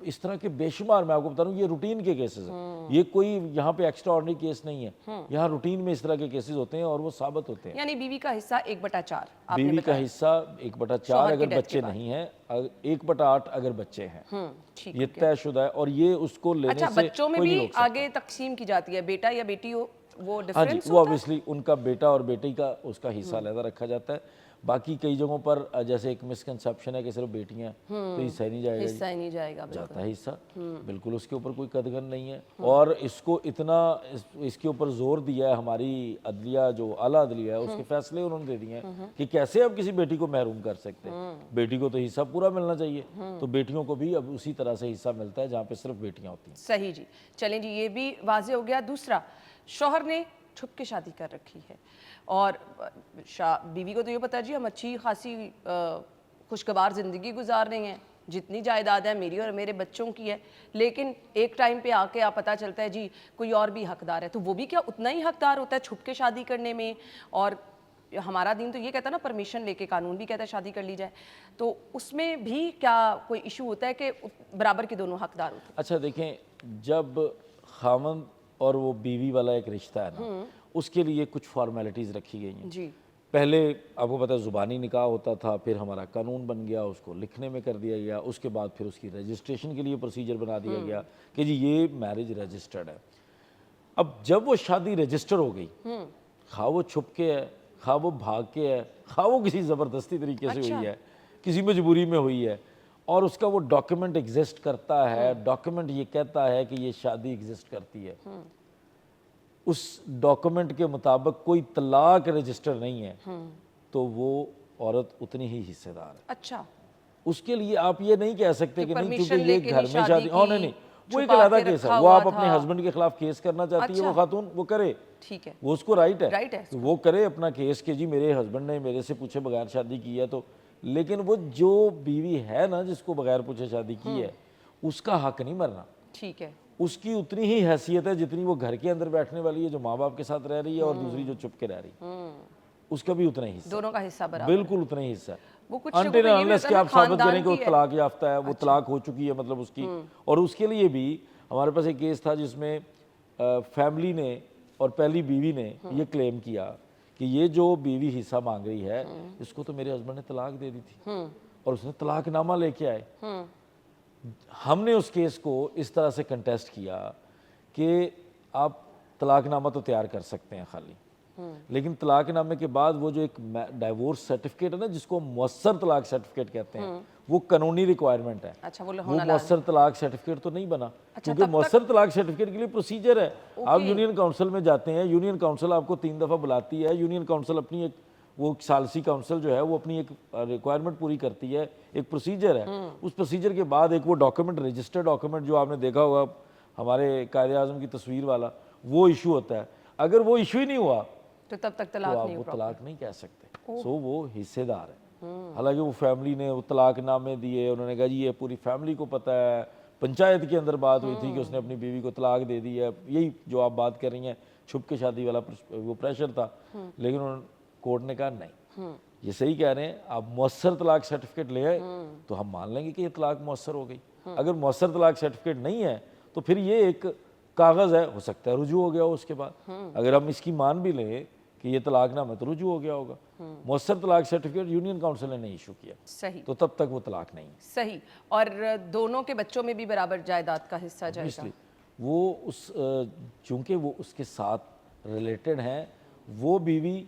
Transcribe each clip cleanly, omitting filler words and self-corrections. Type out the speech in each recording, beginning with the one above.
اس طرح کے بے شمار، میں آپ کو بتا رہا ہوں یہ روٹین کے کیسز ہیں، یہ کوئی یہاں پہ ایکسٹرا آرڈنری کیس نہیں ہے، یہاں روٹین میں اس طرح کے کیسز ہوتے ہیں اور وہ ثابت ہوتے ہیں۔ یعنی بیوی کا حصہ 1/4 بیوی کا حصہ 1/4 اگر بچے نہیں ہیں، 1/8 اگر بچے ہیں، ٹھیک یہ طے شدہ ہے، اور یہ اس کو لینے اچھا سے بچوں میں کوئی نہیں بھی روک سکتا۔ آگے تقسیم کی جاتی ہے، بیٹا یا بیٹی ہو وہ ہاں جی، ڈفرینس وہ obviously ان کا بیٹا اور بیٹی کا اس کا حصہ علیحدہ رکھا جاتا ہے۔ باقی کئی جگہوں پر جیسے ایک مسکنسیپشن ہے کہ صرف بیٹیاں تو حصہ ہی نہیں جائے گا، حصہ ہی نہیں جائے گا، جاتا ہے حصہ، بالکل اس کے اوپر کوئی قدغن نہیں ہے۔ اور اس کو اتنا اس کے اوپر زور دیا ہے ہماری عدلیہ، جو اعلیٰ عدلیہ ہے، اس کے فیصلے انہوں نے دے دیے ہیں کہ کیسے اب کسی بیٹی کو محروم کر سکتے ہیں، بیٹی کو تو حصہ پورا ملنا چاہیے، تو بیٹیوں کو بھی اب اسی طرح سے حصہ ملتا ہے جہاں پہ صرف بیٹیاں ہوتی ہیں۔ صحیح جی، چلیں جی، یہ بھی واضح ہو گیا۔ دوسرا، شوہر نے چھپ کے شادی کر رکھی ہے اور بیوی کو تو یہ پتا جی ہم اچھی خاصی خوشگوار زندگی گزار رہے ہیں، جتنی جائیداد ہے میری اور میرے بچوں کی ہے، لیکن ایک ٹائم پہ آ کے آپ پتہ چلتا ہے جی کوئی اور بھی حقدار ہے، تو وہ بھی کیا اتنا ہی حقدار ہوتا ہے چھپ کے شادی کرنے میں؟ اور ہمارا دین تو یہ کہتا ہے نا پرمیشن لے کے، قانون بھی کہتا ہے شادی کر لی جائے، تو اس میں بھی کیا کوئی ایشو ہوتا ہے کہ برابر کے دونوں حقدار ہوتے ہیں؟ اچھا دیکھیں، جب خاوند اور وہ بیوی والا ایک رشتہ ہے نا، اس کے لیے کچھ فارمیلٹیز رکھی گئی ہیں۔ جی، پہلے آپ کو پتہ ہے زبانی نکاح ہوتا تھا، پھر ہمارا قانون بن گیا، اس کو لکھنے میں کر دیا گیا، اس کے بعد پھر اس کی رجسٹریشن کے لیے پروسیجر بنا دیا گیا کہ جی یہ میرج رجسٹرڈ ہے۔ اب جب وہ شادی رجسٹر ہو گئی، خواہ وہ چھپ کے ہے، خواہ وہ بھاگ کے ہے، خواہ وہ کسی زبردستی طریقے سے ہوئی ہے، کسی مجبوری میں ہوئی ہے، اور اس کا وہ ڈاکیومنٹ ایگزسٹ کرتا ہے، ڈاکیومنٹ یہ کہتا ہے کہ یہ شادی ایگزسٹ کرتی ہے، اس ڈاکیومنٹ کے مطابق کوئی طلاق رجسٹر نہیں ہے، تو وہ عورت اتنی ہی حصے دار ہے۔ اچھا، اس کے لیے آپ یہ نہیں کہہ سکتے کہ نہیں پرمیشن چونکہ لے یہ کے گھر نہیں میں شادی، نہیں، وہ ایک علیحدہ کیس ہے، وہ آپ اپنے ہسبینڈ کے خلاف کیس کرنا چاہتی ہے وہ خاتون، وہ کرے، ٹھیک ہے، وہ اس کو رائٹ ہے، رائٹ ہے، وہ کرے اپنا کیس کہ جی میرے ہسبینڈ نے میرے سے پوچھے بغیر شادی کی ہے، تو لیکن وہ جو بیوی ہے نا جس کو بغیر پوچھے شادی کی ہے، اس کا حق نہیں مرنا، ٹھیک ہے، اس کی اتنی ہی حیثیت ہے جتنی وہ گھر کے اندر بیٹھنے والی ہے جو ماں باپ کے ساتھ رہ رہی ہے، اور دوسری جو چھپ کے رہ رہی ہے، اس کا بھی اتنا ہی حصہ، دونوں کا حصہ برابر، بالکل اتنا ہی حصہ ہے۔ وہ کچھ انٹل انلیس کہ آپ ثابت کریں کہ وہ طلاق یافتہ ہے، وہ طلاق ہو چکی ہے مطلب اس کی، اور اس کے لیے بھی ہمارے پاس ایک کیس تھا جس میں فیملی نے اور پہلی بیوی نے یہ کلیم کیا کہ یہ جو بیوی حصہ مانگ رہی ہے اس کو تو میرے ہسبینڈ نے طلاق دے دی تھی، اور اس نے طلاق نامہ لے کے آئے۔ ہم نے اس کیس کو اس طرح سے کنٹیسٹ کیا کہ آپ طلاق نامہ تو تیار کر سکتے ہیں خالی، لیکن طلاق نامے کے بعد وہ جو ایک ڈائیورس سرٹیفکیٹ ہے نا جس کو مؤثر طلاق سرٹیفکیٹ کہتے ہیں، وہ قانونی ریکوائرمنٹ ہے، اچھا وہ وہ مؤثر طلاق سرٹیفکیٹ تو نہیں بنا، کیونکہ مؤثر طلاق سرٹیفکیٹ کے لیے پروسیجر ہے۔ آپ یونین کاؤنسل میں جاتے ہیں، یونین کاؤنسل آپ کو 3 دفعہ بلاتی ہے، یونین کاؤنسل اپنی ایک وہ ثالثی کاؤنسل جو ہے وہ اپنی ایک ریکوائرمنٹ پوری کرتی ہے، ایک پروسیجر ہے، اس پروسیجر کے بعد ایک وہ ڈاکیومنٹ رجسٹرڈ ڈاکیومنٹ جو آپ نے دیکھا ہوگا ہمارے قائد اعظم کی تصویر والا، وہ ایشو ہوتا ہے، اگر وہ ایشو ہی نہیں ہوا تو تب تک تو طلاق آپ نہیں وہ ہو، طلاق نہیں کہہ سکتے، سو وہ حصے دار ہے۔ حالانکہ وہ فیملی نے وہ طلاق نامے دیے، انہوں نے کہا جی یہ پوری فیملی کو پتہ ہے، پنچایت کے اندر بات ہوئی تھی کہ اس نے اپنی بیوی کو طلاق دے دی ہے، یہی جو آپ بات کر رہی ہیں چھپ کے شادی والا وہ پریشر تھا، لیکن انہوں نے کورٹ نے کہا نہیں، یہ صحیح کہہ رہے ہیں، آپ مؤثر طلاق سرٹیفکیٹ لے آئے تو ہم مان لیں گے کہ یہ طلاق مؤثر ہو گئی، اگر مؤثر طلاق سرٹیفکیٹ نہیں ہے تو پھر یہ ایک کاغذ ہے، ہو سکتا ہے رجوع ہو گیا ہو اس کے بعد، اگر ہم اس کی مان بھی لیں کہ یہ طلاق نامہ تو رجوع ہو گیا ہوگا، مؤثر طلاق سرٹیفکیٹ یونین کاؤنسل نے نہیں ایشو کیا، صحیح، تو تب تک وہ طلاق نہیں ہے۔ صحیح، اور دونوں کے بچوں میں بھی برابر جائیداد کا حصہ جائے گا، وہ اس چونکہ وہ اس کے ساتھ ریلیٹڈ ہیں، وہ بیوی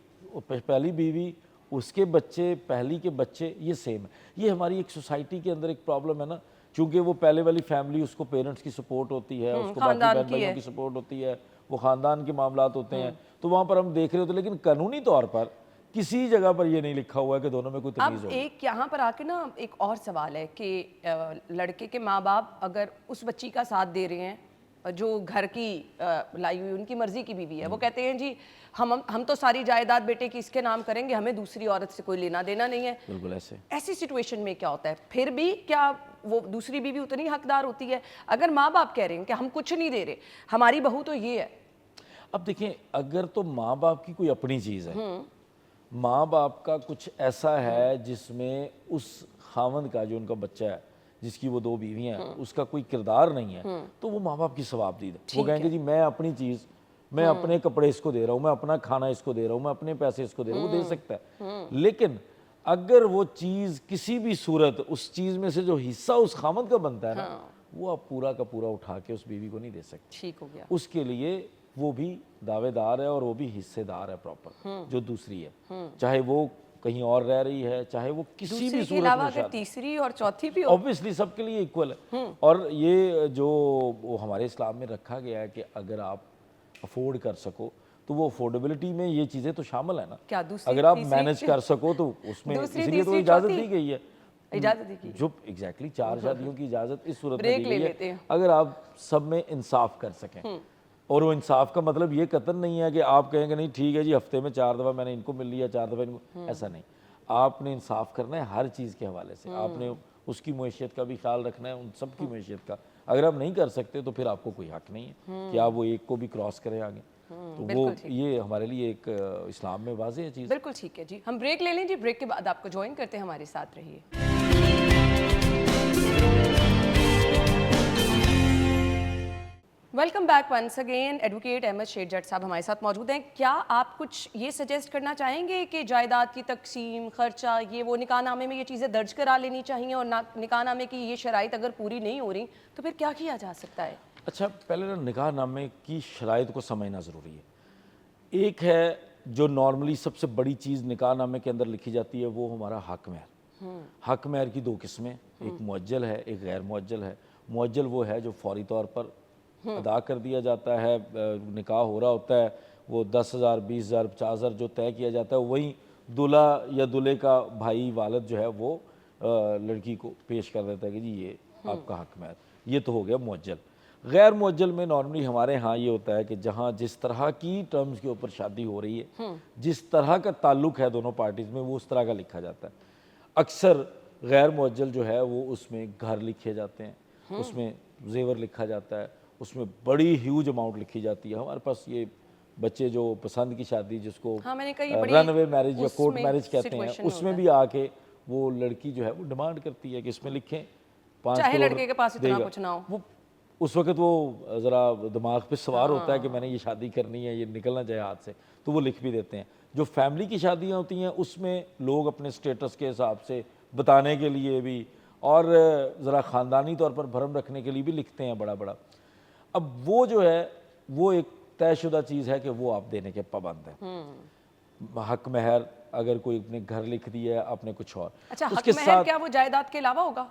پہلی بیوی اس کے بچے پہلی کے بچے یہ سیم ہے۔ یہ ہماری ایک سوسائٹی کے اندر ایک پرابلم ہے نا، چونکہ وہ پہلے والی فیملی اس کو پیرنٹس کی سپورٹ ہوتی ہے، اس کو باقی بہن بھائیوں کی سپورٹ ہوتی ہے، وہ خاندان کے معاملات ہوتے ہیں، تو وہاں پر ہم دیکھ رہے ہوتے ہیں، لیکن قانونی طور پر کسی جگہ پر یہ نہیں لکھا ہوا ہے کہ دونوں میں کوئی اب تمیز ہو۔ ایک یہاں پر آ کے نا ایک اور سوال ہے کہ لڑکے کے ماں باپ اگر اس بچی کا ساتھ دے رہے ہیں جو گھر کی لائی ہوئی ان کی مرضی کی بیوی ہے، وہ کہتے ہیں جی ہم تو ساری جائیداد بیٹے کی اس کے نام کریں گے، ہمیں دوسری عورت سے کوئی لینا دینا نہیں ہے، بالکل ایسی سچویشن میں کیا ہوتا ہے؟ پھر بھی کیا وہ دوسری بیوی اتنی حقدار ہوتی ہے اگر ماں باپ کہہ رہے ہیں کہ ہم کچھ نہیں دے رہے، ہماری بہو تو یہ ہے؟ اب دیکھیں، اگر تو ماں باپ کی کوئی اپنی چیز ہے، ماں باپ کا کچھ ایسا ہے جس میں اس خاوند کا جو ان کا بچہ ہے جس کی وہ 2 بیویاں ہیں, اس کا کوئی کردار نہیں ہے, تو وہ ماں باپ کی ثواب دید ہے. وہ کہیں گے جی میں اپنی چیز, میں اپنے کپڑے اس کو دے رہا ہوں, میں اپنا کھانا اس کو دے رہا ہوں, میں اپنے پیسے اس کو دے رہا ہوں, وہ دے سکتا ہے. لیکن اگر وہ چیز کسی بھی صورت اس چیز میں سے جو حصہ اس خامد کا بنتا ہے نا, وہ آپ پورا کا پورا اٹھا کے اس بیوی کو نہیں دے سکتے. ٹھیک ہو گیا. اس کے لیے وہ بھی دعوے دار ہے اور وہ بھی حصے دار ہے پراپر, جو دوسری ہے, چاہے وہ کہیں اور رہ رہی ہے, چاہے وہ کسی بھی دوسرے کے صورت علاوہ میں اگر شادی, تیسری اور چوتھی بھی ہو, اوبویسلی سب کے لیے ایکول ہے. اور یہ جو وہ ہمارے اسلام میں رکھا گیا ہے کہ اگر آپ افورڈ کر سکو تو وہ افورڈیبلٹی میں یہ چیزیں تو شامل ہے نا. کیا دوسری اگر آپ تیسری مینج کر سکو تو اس میں, دوسری اسی لیے تو تیسری اجازت چوتھی دی گئی ہے, اجازت دی گئی. جو ایگزیکٹلی 4 شادیوں کی اجازت اس صورت میں بریک دی لے گئی لیتے ہے ہیں. اگر آپ سب میں انصاف کر سکیں. اور وہ انصاف کا مطلب یہ قطعاً نہیں ہے کہ آپ کہیں گے نہیں ٹھیک ہے جی ہفتے میں 4 دفعہ میں نے ان کو مل لیا, 4 دفعہ ان کو, ایسا نہیں. آپ نے انصاف کرنا ہے ہر چیز کے حوالے سے, آپ نے اس کی معیشت کا بھی خیال رکھنا ہے, ان سب کی معیشت کا. اگر آپ نہیں کر سکتے تو پھر آپ کو کوئی حق نہیں ہے کہ آپ وہ ایک کو بھی کراس کریں آگے. تو وہ یہ ہمارے لیے ایک اسلام میں واضح ہے چیز. بالکل ٹھیک ہے جی. ہم بریک لے لیں جی, بریک کے بعد آپ کو جوائن کرتے ہیں, ہمارے ساتھ رہیے. Welcome back once again. Advocate Ahmed Sher Jatt صاحب ہمارے ساتھ موجود ہیں. کیا آپ کچھ یہ سجیسٹ کرنا چاہیں گے کہ جائیداد کی تقسیم, خرچہ, یہ وہ نکاح نامے میں یہ چیزیں درج کرا لینی چاہیے, اور نکاح نامے کی یہ شرائط اگر پوری نہیں ہو رہی تو پھر کیا کیا جا سکتا ہے؟ اچھا, پہلے نا نکاح نامے کی شرائط کو سمجھنا ضروری ہے. ایک ہے جو نارملی سب سے بڑی چیز نکاح نامے کے اندر لکھی جاتی ہے, وہ ہمارا حق مہر. حق مہر کی 2 قسمیں, ایک معجل ہے, ایک غیر معجل ہے. معجل وہ ہے جو فوری طور پر ادا کر دیا جاتا ہے, نکاح ہو رہا ہوتا ہے, وہ 10,000 20,000 50,000 جو طے کیا جاتا ہے, وہیں دلہا یا دلہے کا بھائی والد جو ہے وہ لڑکی کو پیش کر دیتا ہے کہ جی یہ آپ کا حق مہر. یہ تو ہو گیا معجل. غیر معجل میں نارملی ہمارے ہاں یہ ہوتا ہے کہ جہاں جس طرح کی ٹرمز کے اوپر شادی ہو رہی ہے, جس طرح کا تعلق ہے دونوں پارٹیز میں, وہ اس طرح کا لکھا جاتا ہے. اکثر غیر معجل جو ہے وہ اس میں گھر لکھے جاتے ہیں, اس میں زیور لکھا جاتا ہے, اس میں بڑی ہیوج اماؤنٹ لکھی جاتی ہے. ہمارے پاس یہ بچے جو پسند کی شادی جس کو رن اوے میرج یا کورٹ میرج کہتے ہیں, اس میں بھی آ کے وہ لڑکی جو ہے وہ ڈیمانڈ کرتی ہے کہ اس میں لکھیں 5 چاہے کروڑ لڑکے کے پاس اتنا کچھ نہ ہو. وہ اس وقت وہ ذرا دماغ پہ سوار ہوتا ہے کہ میں نے یہ شادی کرنی ہے, یہ نکلنا چاہے ہاتھ سے, تو وہ لکھ بھی دیتے ہیں. جو فیملی کی شادیاں ہوتی ہیں اس میں لوگ اپنے سٹیٹس کے حساب سے بتانے کے لیے بھی اور ذرا خاندانی طور پر بھرم رکھنے کے لیے بھی لکھتے ہیں بڑا بڑا. اب وہ جو ہے وہ ایک طے شدہ چیز ہے کہ وہ آپ دینے کے پابند ہیں. حق مہر اگر کوئی اپنے گھر لکھ دیا ہے, آپ نے کچھ اور. اچھا, حق مہر کیا وہ جائیداد کے علاوہ ہوگا؟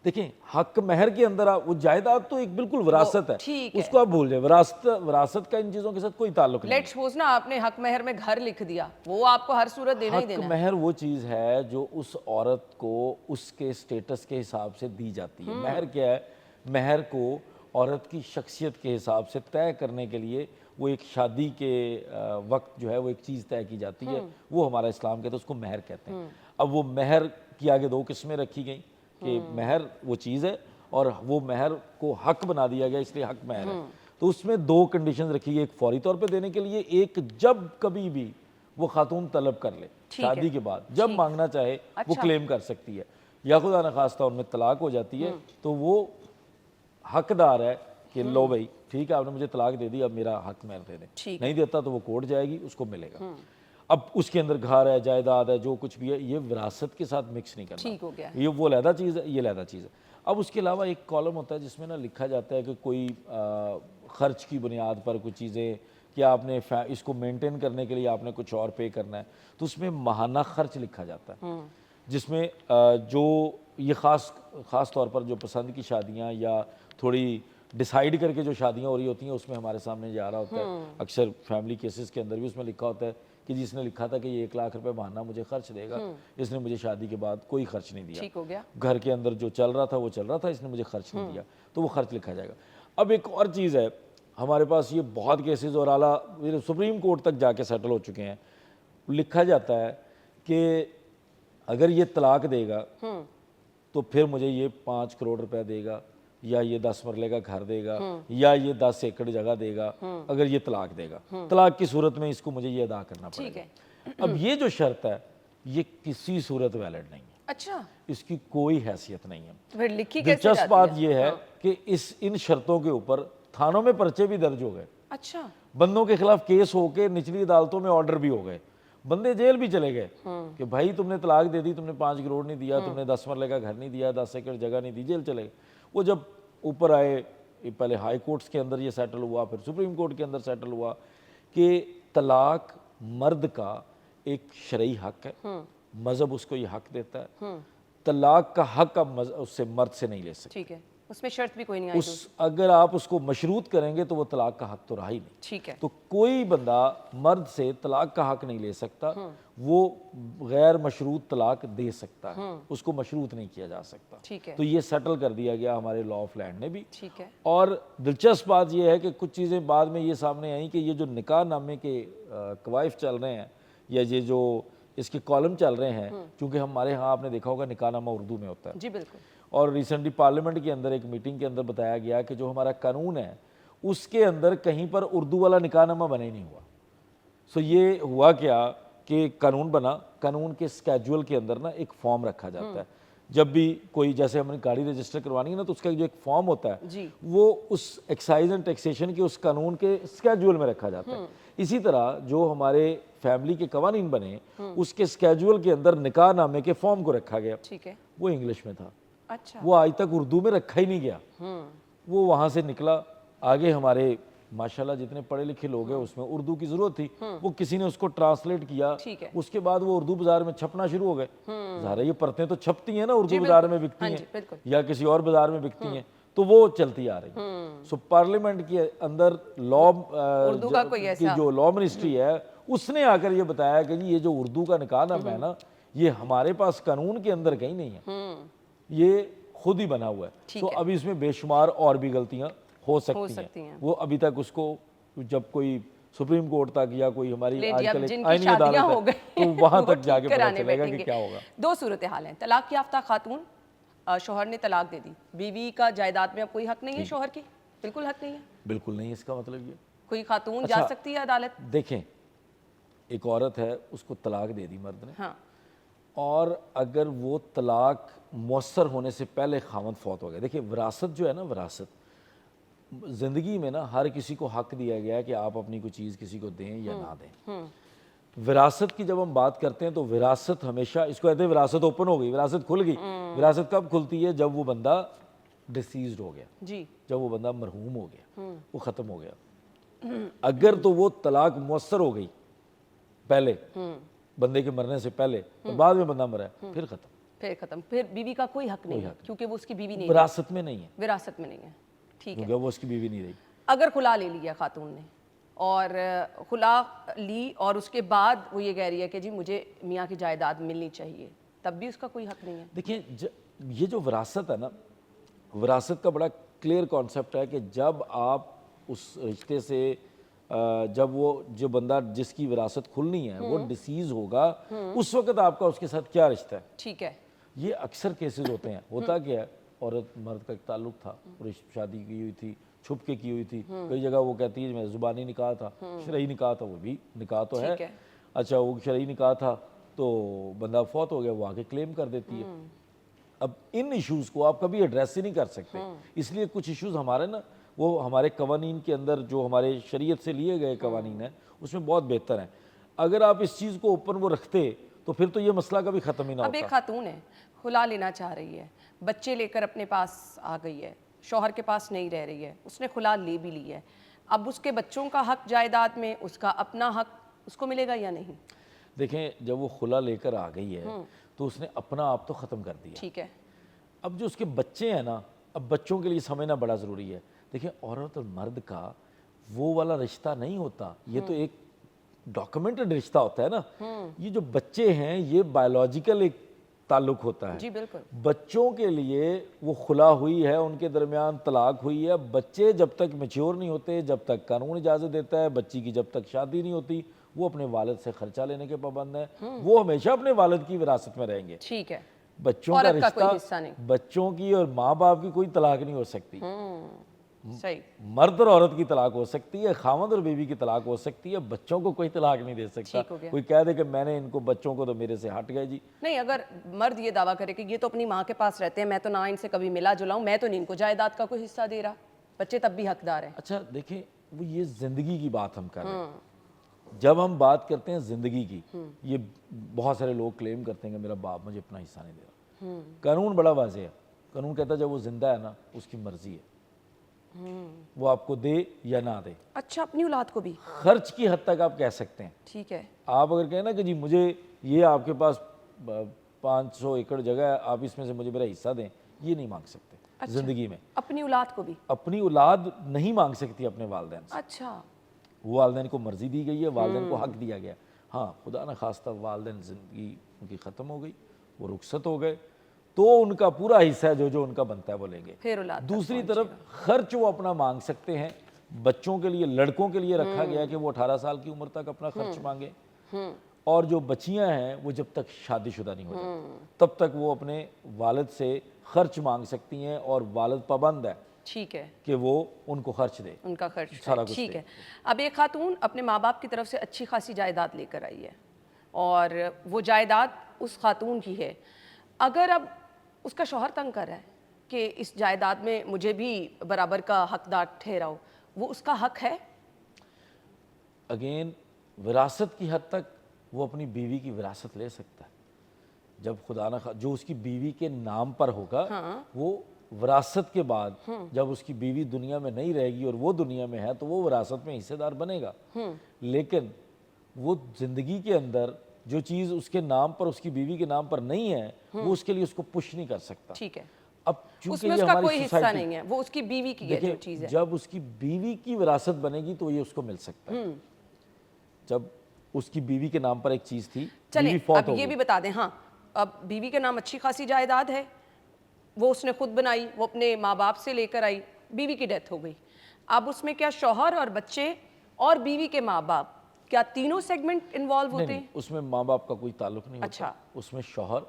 دیکھیں حق مہر کے اندر وہ جائیداد تو ایک بالکل وراثت ہے, ٹھیک اس کو آپ بھول جائیں. وراثت کا ان چیزوں کے ساتھ کوئی تعلق نہیں. لیٹ سپوز نا آپ نے حق مہر میں گھر لکھ دیا, وہ آپ کو ہر صورت دینا ہی دینا ہے. حق مہر وہ چیز ہے جو اس عورت کو اس کے سٹیٹس کے حساب سے دی جاتی ہے. مہر کیا ہے؟ مہر کو عورت کی شخصیت کے حساب سے طے کرنے کے لیے وہ ایک شادی کے وقت جو ہے وہ ایک چیز طے کی جاتی ہے, وہ ہمارا اسلام کہتا ہے, اس کو مہر کہتے ہیں. اب وہ مہر کی آگے 2 قسمیں رکھی گئیں کہ مہر وہ چیز ہے اور وہ مہر کو حق بنا دیا گیا, اس لیے حق مہر ہے. تو اس میں 2 کنڈیشنز رکھی گئی, ایک فوری طور پہ دینے کے لیے, ایک جب کبھی بھی وہ خاتون طلب کر لے شادی کے بعد, جب مانگنا چاہے وہ کلیم کر سکتی ہے, یا خدا نخواستہ ان میں طلاق ہو جاتی ہے تو وہ حقدار ہے کہ لو بھائی ٹھیک ہے آپ نے مجھے طلاق دے دی, اب میرا حق مہر دے دیں. نہیں دیتا تو وہ کورٹ جائے گی, اس کو ملے گا. اب اس کے اندر گھر ہے, جائیداد ہے, جو کچھ بھی ہے, یہ وراثت کے ساتھ مکس نہیں کرنا. ٹھیک ہو گیا. یہ وہ علیحدہ چیز ہے, یہ علیحدہ چیز ہے. اب اس کے علاوہ ایک کالم ہوتا ہے جس میں نا لکھا جاتا ہے کہ کوئی خرچ کی بنیاد پر کچھ چیزیں کہ آپ نے اس کو مینٹین کرنے کے لیے آپ نے کچھ اور پے کرنا ہے, تو اس میں ماہانہ خرچ لکھا جاتا ہے, جس میں جو یہ خاص طور پر جو پسند کی شادیاں یا تھوڑی ڈیسائیڈ کر کے جو شادیاں ہو رہی ہوتی ہیں اس میں ہمارے سامنے یہ آ رہا ہوتا ہے. اکثر فیملی کیسز کے اندر بھی اس میں لکھا ہوتا ہے کہ جس نے لکھا تھا کہ یہ 1 لاکھ روپے ماہانہ مجھے خرچ دے گا, اس نے مجھے شادی کے بعد کوئی خرچ نہیں دیا. ٹھیک ہو گیا. گھر کے اندر جو چل رہا تھا وہ چل رہا تھا, اس نے مجھے خرچ نہیں دیا, تو وہ خرچ لکھا جائے گا. اب ایک اور چیز ہے, ہمارے پاس یہ بہت کیسز اور اعلیٰ سپریم کورٹ تک جا کے سیٹل ہو چکے ہیں, لکھا جاتا ہے کہ اگر یہ طلاق دے گا تو پھر مجھے یہ 5 کروڑ روپے دے گا, یا یہ 10 مرلے کا گھر دے گا, یا یہ 10 ایکڑ جگہ دے گا اگر یہ طلاق دے گا. طلاق کی صورت میں اس کو مجھے یہ ادا کرنا پڑے گا. اب یہ جو شرط ہے یہ کسی صورت ویلڈ نہیں ہے. اچھا اس کی کوئی حیثیت نہیں ہے. پھر لکھی کیسے دلچسپ جاتی بات ہے؟ یہ ہے کہ ان شرطوں کے اوپر تھانوں میں پرچے بھی درج ہو گئے, اچھا بندوں کے خلاف کیس ہو کے نچلی عدالتوں میں آرڈر بھی ہو گئے, بندے جیل بھی چلے گئے کہ بھائی تم نے طلاق دے دی, تم نے 5 کروڑ نہیں دیا, تم نے 10 مرلے کا گھر نہیں دیا, 10 ایکڑ جگہ نہیں دی, جیل چلے گئے. وہ جب اوپر آئے, پہلے ہائی کورٹس کے اندر یہ سیٹل ہوا, پھر سپریم کورٹ کے اندر سیٹل ہوا کہ طلاق مرد کا ایک شرعی حق ہے, مذہب اس کو یہ حق دیتا ہے, طلاق کا حق اب اس سے مرد سے نہیں لے سکتے. ٹھیک ہے, اس میں شرط بھی کوئی نہیں آئی. اگر آپ اس کو مشروط کریں گے تو وہ طلاق کا حق تو رہا ہی نہیں. ٹھیک ہے, تو کوئی بندہ مرد سے طلاق کا حق نہیں لے سکتا, وہ غیر مشروط طلاق دے سکتا ہے, اس کو مشروط نہیں کیا جا سکتا. ٹھیک ہے, تو یہ سیٹل کر دیا گیا ہمارے لا آف لینڈ نے بھی. ٹھیک ہے, اور دلچسپ بات یہ ہے کہ کچھ چیزیں بعد میں یہ سامنے آئیں کہ یہ جو نکاح نامے کے قوائف چل رہے ہیں یا یہ جو اس کے کالم چل رہے ہیں, چونکہ ہمارے ہاں آپ نے دیکھا ہوگا نکاح نامہ اردو میں ہوتا ہے. جی بالکل. اور ریسنٹلی پارلیمنٹ کے اندر ایک میٹنگ کے اندر بتایا گیا کہ جو ہمارا قانون ہے اس کے اندر کہیں پر اردو والا نکاح نامہ بنا ہی نہیں ہوا. سو یہ ہوا کیا کہ قانون بنا, قانون کے اسکیجول کے اندر نا ایک فارم رکھا جاتا ہے, جب بھی کوئی جیسے ہم نے گاڑی رجسٹر کروانی ہے نا تو اس کا جو ایک فارم ہوتا ہے جی, وہ اس ایکسائز اینڈ ٹیکسیشن کے اس قانون کے اسکیجول میں رکھا جاتا ہے. اسی طرح جو ہمارے فیملی کے قوانین بنے اس کے اسکیجول کے اندر نکاح نامے کے فارم کو رکھا گیا, ٹھیک ہے, وہ انگلش میں تھا. اچھا, وہ آج تک اردو میں رکھا ہی نہیں گیا. وہ وہاں سے نکلا, آگے ہمارے ماشاءاللہ جتنے پڑھے لکھے لوگ ہیں اس میں اردو کی ضرورت تھی, وہ کسی نے اس کو ٹرانسلیٹ کیا, ٹھیک ہے, اس کے بعد وہ اردو بازار میں چھپنا شروع ہو گئے. ظاہر ہے یہ پرتیں تو چھپتی ہیں نا, اردو بازار میں بکتی ہاں ہیں جی بالکل, یا کسی اور بازار میں بکتی ہیں, تو وہ چلتی آ رہی ہیں. سو پارلیمنٹ کے اندر اردو کا کوئی کی ایسا جو لا منسٹری ہے اس نے آ کر یہ بتایا کہ جی یہ جو اردو کا نکاح نامہ ہے نا یہ ہمارے پاس قانون کے اندر کہیں نہیں ہے, یہ خود ہی بنا ہوا ہے. تو ابھی اس میں بے شمار اور بھی غلطیاں ہو سکتی ہیں. وہ ابھی تک اس کو جب کوئی سپریم کورٹ تک یا کوئی ہماری آج کل ایک آئینی عدالت ہے تو وہاں تک جا کے پتہ چلے گا کہ کیا ہوگا. دو صورتحال ہیں, طلاق یافتہ خاتون, شوہر نے طلاق دے دی, بیوی کا جائیداد میں اب کوئی حق نہیں ہے شوہر کی, بالکل حق نہیں ہے, بالکل نہیں. اس کا مطلب یہ کوئی خاتون جا سکتی ہے عدالت؟ دیکھیں ایک عورت ہے, اس کو طلاق دے دی مرد نے, ہاں, اور اگر وہ طلاق مؤثر ہونے سے پہلے خاوند فوت ہو گیا. دیکھیں وراثت جو ہے نا, وراثت زندگی میں نا ہر کسی کو حق دیا گیا ہے کہ آپ اپنی کوئی چیز کسی کو دیں یا نہ دیں. وراثت کی جب ہم بات کرتے ہیں تو وراثت ہمیشہ, اس کو کہتے ہیں وراثت اوپن ہو گئی, وراثت کھل گئی. وراثت کب کھلتی ہے؟ جب وہ بندہ ڈیسیزڈ ہو گیا, جی, جب وہ بندہ مرحوم ہو گیا, وہ ختم ہو گیا. اگر تو وہ طلاق مؤثر ہو گئی پہلے بندے کے مرنے سے پہلے اور بعد میں بندہ مرا ہے, پھر ختم, پھر ختم, پھر بیوی کا کوئی حق نہیں ہے کیونکہ وہ اس کی بیوی نہیں, وراثت میں نہیں ہے, وراثت میں نہیں ہے. ٹھیک ہے, کیونکہ وہ اس کی بیوی نہیں رہی. اگر خلا لے لیا خاتون نے اور خلا لی اور اس کے بعد وہ یہ کہہ رہی ہے کہ جی مجھے میاں کی جائیداد ملنی چاہیے, تب بھی اس کا کوئی حق نہیں ہے؟ دیکھیں یہ جو وراثت ہے نا, وراثت کا بڑا کلیئر کانسیپٹ ہے کہ جب آپ اس رشتے سے جب وہ جو بندہ جس کی وراثت کھلنی ہے وہ ڈیسیز ہوگا, اس وقت آپ کا اس کے ساتھ کیا رشتہ ہے. ٹھیک ہے, یہ اکثر کیسز ہوتے ہیں. ہوتا کیا ہے, عورت مرد کا ایک تعلق تھا, شادی کی ہوئی تھی, چھپ کے کی ہوئی تھی, کئی جگہ وہ کہتی ہے میں زبانی نکاح تھا, شرعی نکاح تھا, وہ بھی نکاح تو ہے. اچھا وہ شرعی نکاح تھا تو بندہ فوت ہو گیا, وہ آگے کلیم کر دیتی ہے. اب ان ایشوز کو آپ کبھی ایڈریس ہی نہیں کر سکتے, اس لیے کچھ ایشوز ہمارے نا وہ ہمارے قوانین کے اندر جو ہمارے شریعت سے لیے گئے قوانین ہیں اس میں بہت بہتر ہیں. اگر آپ اس چیز کو اوپن وہ رکھتے تو پھر تو یہ مسئلہ کبھی ختم ہی نہ ہوتا. اب ایک خاتون ہے, خلا لینا چاہ رہی ہے, بچے لے کر اپنے پاس آ گئی ہے, شوہر کے پاس نہیں رہ رہی ہے, اس نے خلا لے بھی لی ہے, اب اس کے بچوں کا حق جائیداد میں, اس کا اپنا حق اس کو ملے گا یا نہیں؟ دیکھیں جب وہ خلا لے کر آ گئی ہے تو اس نے اپنا آپ تو ختم کر دیا. ٹھیک ہے, اب جو اس کے بچے ہیں نا, اب بچوں کے لیے سمجھنا بڑا ضروری ہے. دیکھیں عورت اور مرد کا وہ والا رشتہ نہیں ہوتا, یہ تو ایک ڈاکومنٹڈ رشتہ ہوتا ہے نا. یہ جو بچے ہیں یہ بایولوجیکل ایک تعلق ہوتا ہے. جی بالکل, بچوں کے لیے وہ خلا ہوئی ہے, ان کے درمیان طلاق ہوئی ہے. بچے جب تک میچور نہیں ہوتے, جب تک قانون اجازت دیتا ہے, بچی کی جب تک شادی نہیں ہوتی, وہ اپنے والد سے خرچہ لینے کے پابند ہیں, وہ ہمیشہ اپنے والد کی وراثت میں رہیں گے. ٹھیک ہے, بچوں کا رشتہ, بچوں کی اور ماں باپ کی کوئی طلاق نہیں ہو سکتی. صحیح. مرد اور عورت کی طلاق ہو سکتی ہے, خاوند اور بیوی کی طلاق ہو سکتی ہے, بچوں کو کوئی طلاق نہیں دے سکتا. ٹھیک ہو گیا. کوئی کہہ دے کہ میں نے ان کو بچوں کو تو میرے سے ہٹ گئے جی. نہیں, اگر مرد یہ دعویٰ کرے کہ یہ تو اپنی ماں کے پاس رہتے ہیں, میں تو نہ ان سے کبھی ملا جلا ہوں, میں تو نہیں ان کو جائیداد کا کوئی حصہ دے رہا, بچے تب بھی حقدار ہیں. اچھا دیکھیں, وہ یہ زندگی کی بات ہم کر رہے ہیں. جب ہم بات کرتے ہیں زندگی کی, یہ بہت سارے لوگ کلیم کرتے ہیں کہ میرا باپ مجھے اپنا حصہ نہیں دے رہا. قانون بڑا واضح ہے. قانون کہتا ہے جب وہ زندہ ہے نا, اس کی مرضی ہے, وہ آپ کو دے یا نہ دے. اچھا, اپنی اولاد کو بھی؟ خرچ کی حد تک آپ کہہ سکتے ہیں. ٹھیک ہے. آپ اگر کہیں نا کہ جی مجھے یہ آپ کے پاس 500 ایکڑ جگہ ہے, آپ اس میں سے مجھے میرا حصہ دیں, یہ نہیں مانگ سکتے. زندگی میں اپنی اولاد کو بھی؟ اپنی اولاد نہیں مانگ سکتی اپنے والدین سے. اچھا. والدین کو مرضی دی گئی ہے, والدین کو حق دیا گیا. ہاں, خدا نہ خواستہ والدین زندگی ان کی ختم ہو گئی, وہ رخصت ہو گئے, تو ان کا پورا حصہ ہے جو ان کا بنتا ہے وہ لیں گے. پھر اولاد. دوسری طرف خرچ وہ اپنا مانگ سکتے ہیں. بچوں کے لیے, لڑکوں کے لیے رکھا گیا کہ وہ 18 سال کی عمر تک اپنا خرچ مانگیں, اور جو بچیاں ہیں وہ جب تک شادی شدہ نہیں ہو جاتی تب تک وہ اپنے والد سے خرچ مانگ سکتی ہیں, اور والد پابند ہے ٹھیک ہے کہ وہ ان کو خرچ دے, ان کا خرچ. سارا کچھ ٹھیک دے. ہے. اب ایک خاتون اپنے ماں باپ کی طرف سے اچھی خاصی جائیداد لے کر آئی ہے, اور وہ جائیداد اس خاتون کی ہے. اگر اب اس کا شوہر تنگ کر رہا ہے کہ اس جائیداد میں مجھے بھی برابر کا حقدار ٹھہراؤ, وہ اس کا حق ہے؟ اگین وراثت کی حد تک وہ اپنی بیوی کی وراثت لے سکتا ہے. جب خدا نہ جو اس کی بیوی کے نام پر ہوگا, وہ وراثت کے بعد جب اس کی بیوی دنیا میں نہیں رہے گی اور وہ دنیا میں ہے, تو وہ وراثت میں حصے دار بنے گا. لیکن وہ زندگی کے اندر جو چیز اس کے نام پر, اس کی بیوی کے نام پر نہیں ہے, وہ اس کے لیے اس کو پش نہیں کر سکتا. ٹھیک ہے. اب اس چونکہ میں یہ اس کا ہماری کوئی حصہ سوسائٹی, نہیں ہے, وہ اس کی بیوی کی ہے جو چیز ہے. جب اس کی بیوی کی وراثت بنے گی تو یہ اس کو مل سکتا ہے. جب اس کی بیوی کے نام پر ایک چیز تھی, چلیں بیوی فوت اب ہو یہ گئی, بھی بتا دیں. ہاں, اب بیوی کے نام اچھی خاصی جائیداد ہے, وہ اس نے خود بنائی, وہ اپنے ماں باپ سے لے کر آئی, بیوی کی ڈیتھ ہو گئی. اب اس میں کیا شوہر اور بچے اور بیوی کے ماں باپ, کیا تینوں سیگمنٹ انوالو ہوتے ہیں؟ اس میں ماں باپ کا کوئی تعلق نہیں ہوتا. اچھا. اس میں شوہر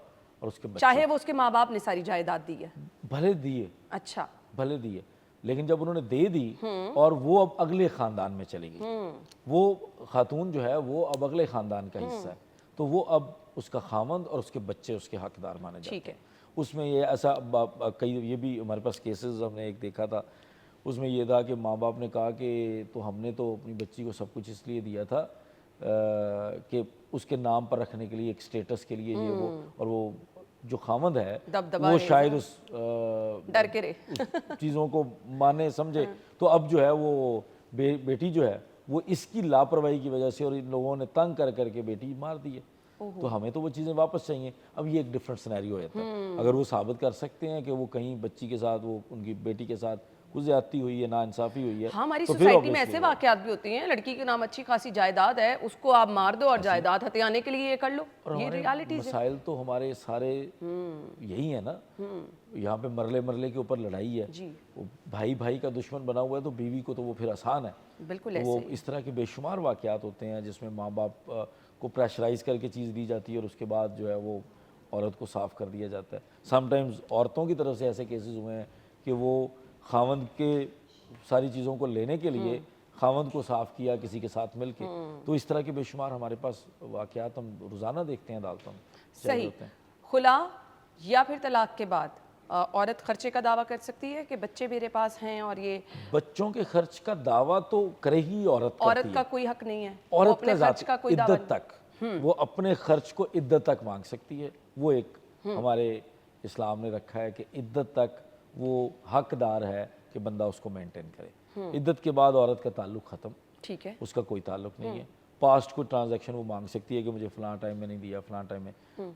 اور اس کے بچے, چاہے وہ اس کے ماں باپ نے ساری جائیداد دی ہے. بھلے دیے, اچھا. بھلے دیے, لیکن جب انہوں نے دے دی اور وہ اب اگلے خاندان میں چلی گئی, وہ خاتون جو ہے وہ اب اگلے خاندان کا حصہ ہے, تو وہ اب اس کا خاوند اور اس کے بچے اس کے حقدار مانے جاتے ہیں. ٹھیک ہے. اس میں یہ ایسا کئی, یہ بھی ہمارے پاس کیسز ہم نے ایک دیکھا تھا, اس میں یہ تھا کہ ماں باپ نے کہا کہ تو ہم نے تو اپنی بچی کو سب کچھ اس لیے دیا تھا کہ اس کے نام پر رکھنے کے لیے, ایک سٹیٹس کے لیے یہ وہ, اور وہ جو خاوند ہے وہ شاید اس ڈر کے رہے چیزوں کو مانے سمجھے, تو اب جو ہے وہ بیٹی جو ہے وہ اس کی لاپرواہی کی وجہ سے, اور ان لوگوں نے تنگ کر کر کے بیٹی مار دی ہے, تو ہمیں تو وہ چیزیں واپس چاہیے. اب یہ ایک ڈفرینٹ سینیریو ہے. اگر وہ ثابت کر سکتے ہیں کہ وہ کہیں بچی کے ساتھ, وہ ان کی بیٹی کے ساتھ کچھ زیادتی ہوئی ہے, ناانصافی ہوئی ہے. ہاں, ہماری سوسائٹی میں ایسے واقعات بھی ہوتے ہیں, لڑکی کے نام اچھی خاصی جائیداد ہے, اس کو آپ مار دو اور جائیداد ہتھیانے کے لیے یہ کر لو. یہ ریالٹیز ہے. مسائل تو ہمارے سارے یہی ہیں نا. یہاں پہ مرلے کے اوپر لڑائی ہے, بھائی بھائی کا دشمن بنا ہوا ہے, تو بیوی کو تو وہ پھر آسان ہے. بالکل وہ اس طرح کے بے شمار واقعات ہوتے ہیں جس میں ماں باپ کو پریشرائز کر کے چیز دی جاتی ہے, اور اس کے بعد جو ہے وہ عورت کو صاف کر دیا جاتا ہے. سم ٹائمز عورتوں کی طرف سے ایسے کیسز ہوئے ہیں کہ وہ خاوند کے ساری چیزوں کو لینے کے لیے خاوند کو صاف کیا کسی کے ساتھ مل کے. تو اس طرح کے بے شمار ہمارے پاس واقعات ہم روزانہ دیکھتے ہیں عدالتوں میں. صحیح. خلا یا پھر طلاق کے بعد عورت خرچے کا دعویٰ کر سکتی ہے کہ بچے میرے پاس ہیں, اور یہ بچوں کے خرچ کا دعویٰ تو کرے ہی عورت. عورت کا کوئی حق نہیں ہے, عورت کا ذاتی عدت تک, وہ اپنے خرچ کو عدت تک مانگ سکتی ہے. وہ ایک ہمارے اسلام نے رکھا ہے کہ عدت تک وہ حقدار ہے کہ بندہ اس کو مینٹین کرے. عدت کے بعد عورت کا تعلق ختم. ٹھیک ہے. اس کا کوئی تعلق نہیں ہے. پاسٹ کو ٹرانزیکشن وہ مانگ سکتی ہے کہ مجھے فلاں ٹائم میں نہیں دیا, فلاں ٹائم میں.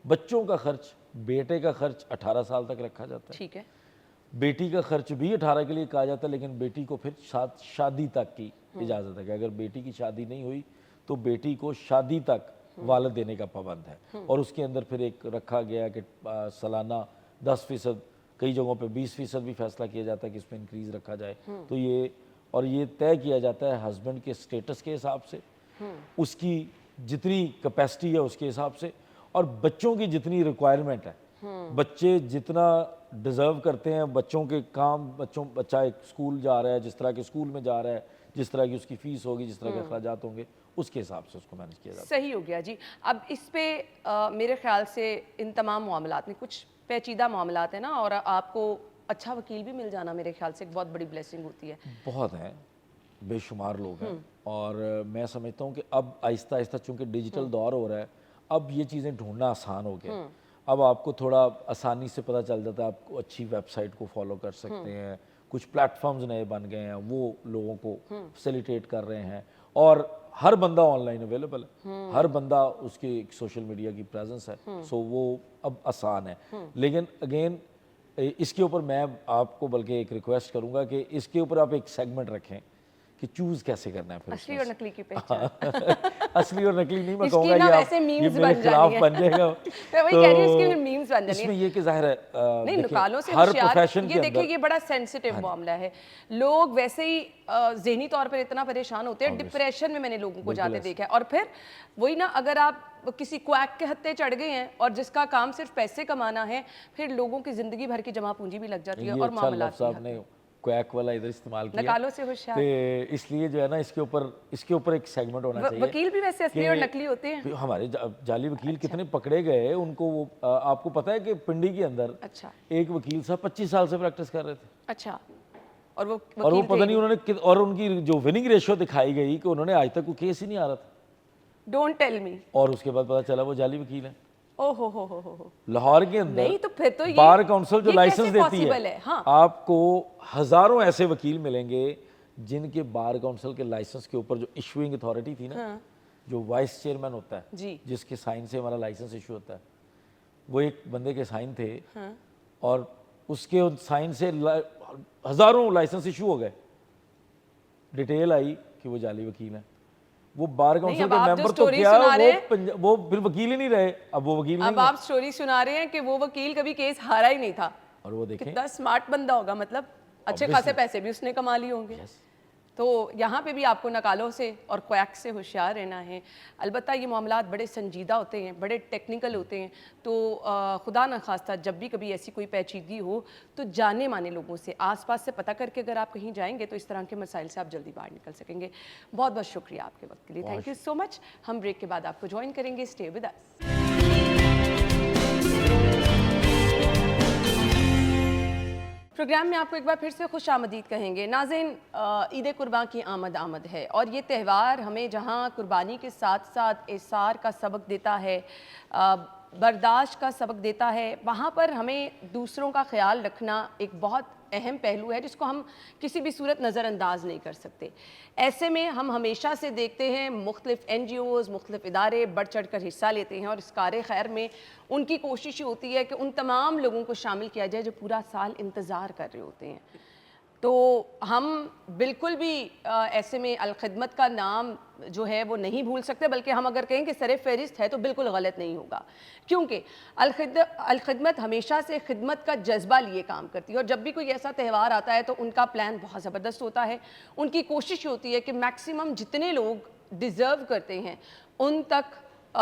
بچوں کا خرچ, بیٹے کا خرچ 18 سال تک رکھا جاتا ہے. ٹھیک ہے. بیٹی کا خرچ بھی 18 کے لیے کہا جاتا ہے, لیکن بیٹی کو پھر شادی تک کی اجازت ہے کہ اگر بیٹی کی شادی نہیں ہوئی تو بیٹی کو شادی تک والد دینے کا پابند ہے. اور اس کے اندر پھر ایک رکھا گیا کہ سالانہ 10%, کئی جگہوں پہ 20% بھی فیصلہ کیا جاتا ہے کہ اس میں انکریز رکھا جائے. تو یہ, اور یہ طے کیا جاتا ہے ہسبینڈ کے سٹیٹس کے حساب سے, اس کی جتنی کیپیسٹی ہے اس کے حساب سے, اور بچوں کی جتنی ریکوائرمنٹ ہے, بچے جتنا ڈیزرو کرتے ہیں بچوں کے کام, بچہ ایک اسکول جا رہا ہے, جس طرح کے اسکول میں جا رہا ہے, جس طرح کی اس کی فیس ہوگی, جس طرح کے اخراجات ہوں گے, اس کے حساب سے اس کو مینیج کیا جاتا ہے. صحیح ہو گیا جی. اب اس پہ میرے خیال سے ان تمام معاملات میں کچھ پیچیدہ معاملات ہیں نا, اور آپ کو اچھا وکیل بھی مل جانا میرے خیال سے ایک بہت بڑی بلیسنگ ہوتی ہے. بہت ہیں, بے شمار لوگ ہیں, اور میں سمجھتا ہوں کہ اب آہستہ آہستہ چونکہ ڈیجیٹل دور ہو رہا ہے, اب یہ چیزیں ڈھونڈنا آسان ہو گیا. اب آپ کو تھوڑا آسانی سے پتہ چل جاتا ہے, آپ کو اچھی ویب سائٹ کو فالو کر سکتے ہیں, کچھ پلیٹ فارمز نئے بن گئے ہیں, وہ لوگوں کو فیسیلیٹیٹ کر رہے ہیں, اور ہر بندہ آن لائن اویلیبل ہے, ہر بندہ اس کی ایک سوشل میڈیا کی پریزنس ہے, سو وہ اب آسان ہے. لیکن اگین اس کے اوپر میں آپ کو بلکہ ایک ریکویسٹ کروں گا کہ اس کے اوپر آپ ایک سیگمنٹ رکھیں کہ چوز کیسے کرنا ہے پھر اصلی اور نقلی کی پہچان. اصلی اور نقلی نہیں میں اس کہوں کی گا, نا یہ ویسے آپ یہ میمز میرے بن خلاف جانی ہے. بن جائے گا. میں وہی کہہ رہی ہوں, اس کی میمز بن جانی اس ہے. میں یہ کہ ظاہر ہے نہیں, نکالوں سے ہر ہوشیار, پروفیشن یہ کے دیکھیں اندر یہ بڑا سینسیٹیو معاملہ ہے. لوگ ویسے ہی ذہنی طور پر اتنا پریشان ہوتے ہیں, ڈپریشن میں نے لوگوں کو جاتے دیکھا ہے, اور پھر وہی نا, اگر آپ کسی کویک کے ہتھے چڑھ گئے ہیں اور جس کا کام صرف پیسے کمانا ہے, پھر لوگوں کی زندگی بھر کی جمع پونجی بھی لگ جاتی ہے اور معاملات صاحب نے کویک والا ادھر استعمال کیا, نکالوں سے ہوشیار. تو اس لیے جو ہے نا اس کے اوپر ایک سیگمنٹ ہونا چاہیے. وکیل بھی ویسے اصلی اور نقلی ہوتے ہیں. ہمارے جعلی وکیل کتنے پکڑے گئے ان کو, وہ آپ کو پتہ ہے کہ پنڈی کے اندر اچھا ایک وکیل صاحب 25 سال سے پریکٹس کر رہے تھے, اچھا, اور وہ پتہ نہیں انہوں نے, اور ان کی جو وننگ ریشو دکھائی گئی کہ انہوں نے آج تک کوئی کیس ہی نہیں آ رہا تھا, ڈونٹ ٹیل می, اور اس کے بعد پتہ چلا وہ جعلی وکیل ہیں. او ہو لاہور کے اندر نہیں تو پھر تو بار کونسل جو یہ لائسنس کیسے دیتی possible ہے, ہاں, آپ کو ہزاروں ایسے وکیل ملیں گے جن کے بار کونسل کے لائسنس کے اوپر جو ایشوئنگ اتھارٹی تھی نا, جو وائس چیئرمین ہوتا ہے جی, جس کے سائن سے ہمارا لائسنس ایشو ہوتا ہے, وہ ایک بندے کے سائن تھے, اور اس کے سائن سے ہزاروں لائسنس ایشو ہو گئے. ڈیٹیل آئی کہ وہ جعلی وکیل ہیں. وہ بار کونسل کے ممبر تو کیا, وہ پھر وکیل ہی نہیں رہے, اب وہ وکیل نہیں. اب آپ سٹوری سنا رہے ہیں کہ وہ وکیل کبھی کیس ہارا ہی نہیں تھا, اور وہ دیکھیں کتنا سمارٹ بندہ ہوگا, مطلب اچھے خاصے پیسے بھی اس نے کما لیے ہوں گے. تو یہاں پہ بھی آپ کو نکالوں سے اور کویک سے ہوشیار رہنا ہے. البتہ یہ معاملات بڑے سنجیدہ ہوتے ہیں, بڑے ٹیکنیکل ہوتے ہیں, تو خدا نخواستہ جب بھی کبھی ایسی کوئی پیچیدگی ہو تو جانے مانے لوگوں سے, آس پاس سے پتہ کر کے اگر آپ کہیں جائیں گے تو اس طرح کے مسائل سے آپ جلدی باہر نکل سکیں گے. بہت بہت شکریہ آپ کے وقت کے لیے, تھینک یو سو مچ. ہم بریک کے بعد آپ کو جوائن کریں گے, اسٹے ود اس. پروگرام میں آپ کو ایک بار پھر سے خوش آمدید کہیں گے. ناظرین, عید قربان کی آمد ہے, اور یہ تہوار ہمیں جہاں قربانی کے ساتھ ساتھ ایثار کا سبق دیتا ہے, برداشت کا سبق دیتا ہے, وہاں پر ہمیں دوسروں کا خیال رکھنا ایک بہت اہم پہلو ہے جس کو ہم کسی بھی صورت نظر انداز نہیں کر سکتے. ایسے میں ہم ہمیشہ سے دیکھتے ہیں مختلف NGOs, مختلف ادارے بڑھ چڑھ کر حصہ لیتے ہیں, اور اس کار خیر میں ان کی کوشش ہوتی ہے کہ ان تمام لوگوں کو شامل کیا جائے جو پورا سال انتظار کر رہے ہوتے ہیں. تو ہم بالکل بھی ایسے میں الخدمت کا نام جو ہے وہ نہیں بھول سکتے, بلکہ ہم اگر کہیں کہ سر فہرست ہے تو بالکل غلط نہیں ہوگا, کیونکہ الخدمت ہمیشہ سے خدمت کا جذبہ لیے کام کرتی ہے. اور جب بھی کوئی ایسا تہوار آتا ہے تو ان کا پلان بہت زبردست ہوتا ہے. ان کی کوشش ہوتی ہے کہ میکسیمم جتنے لوگ ڈیزرو کرتے ہیں ان تک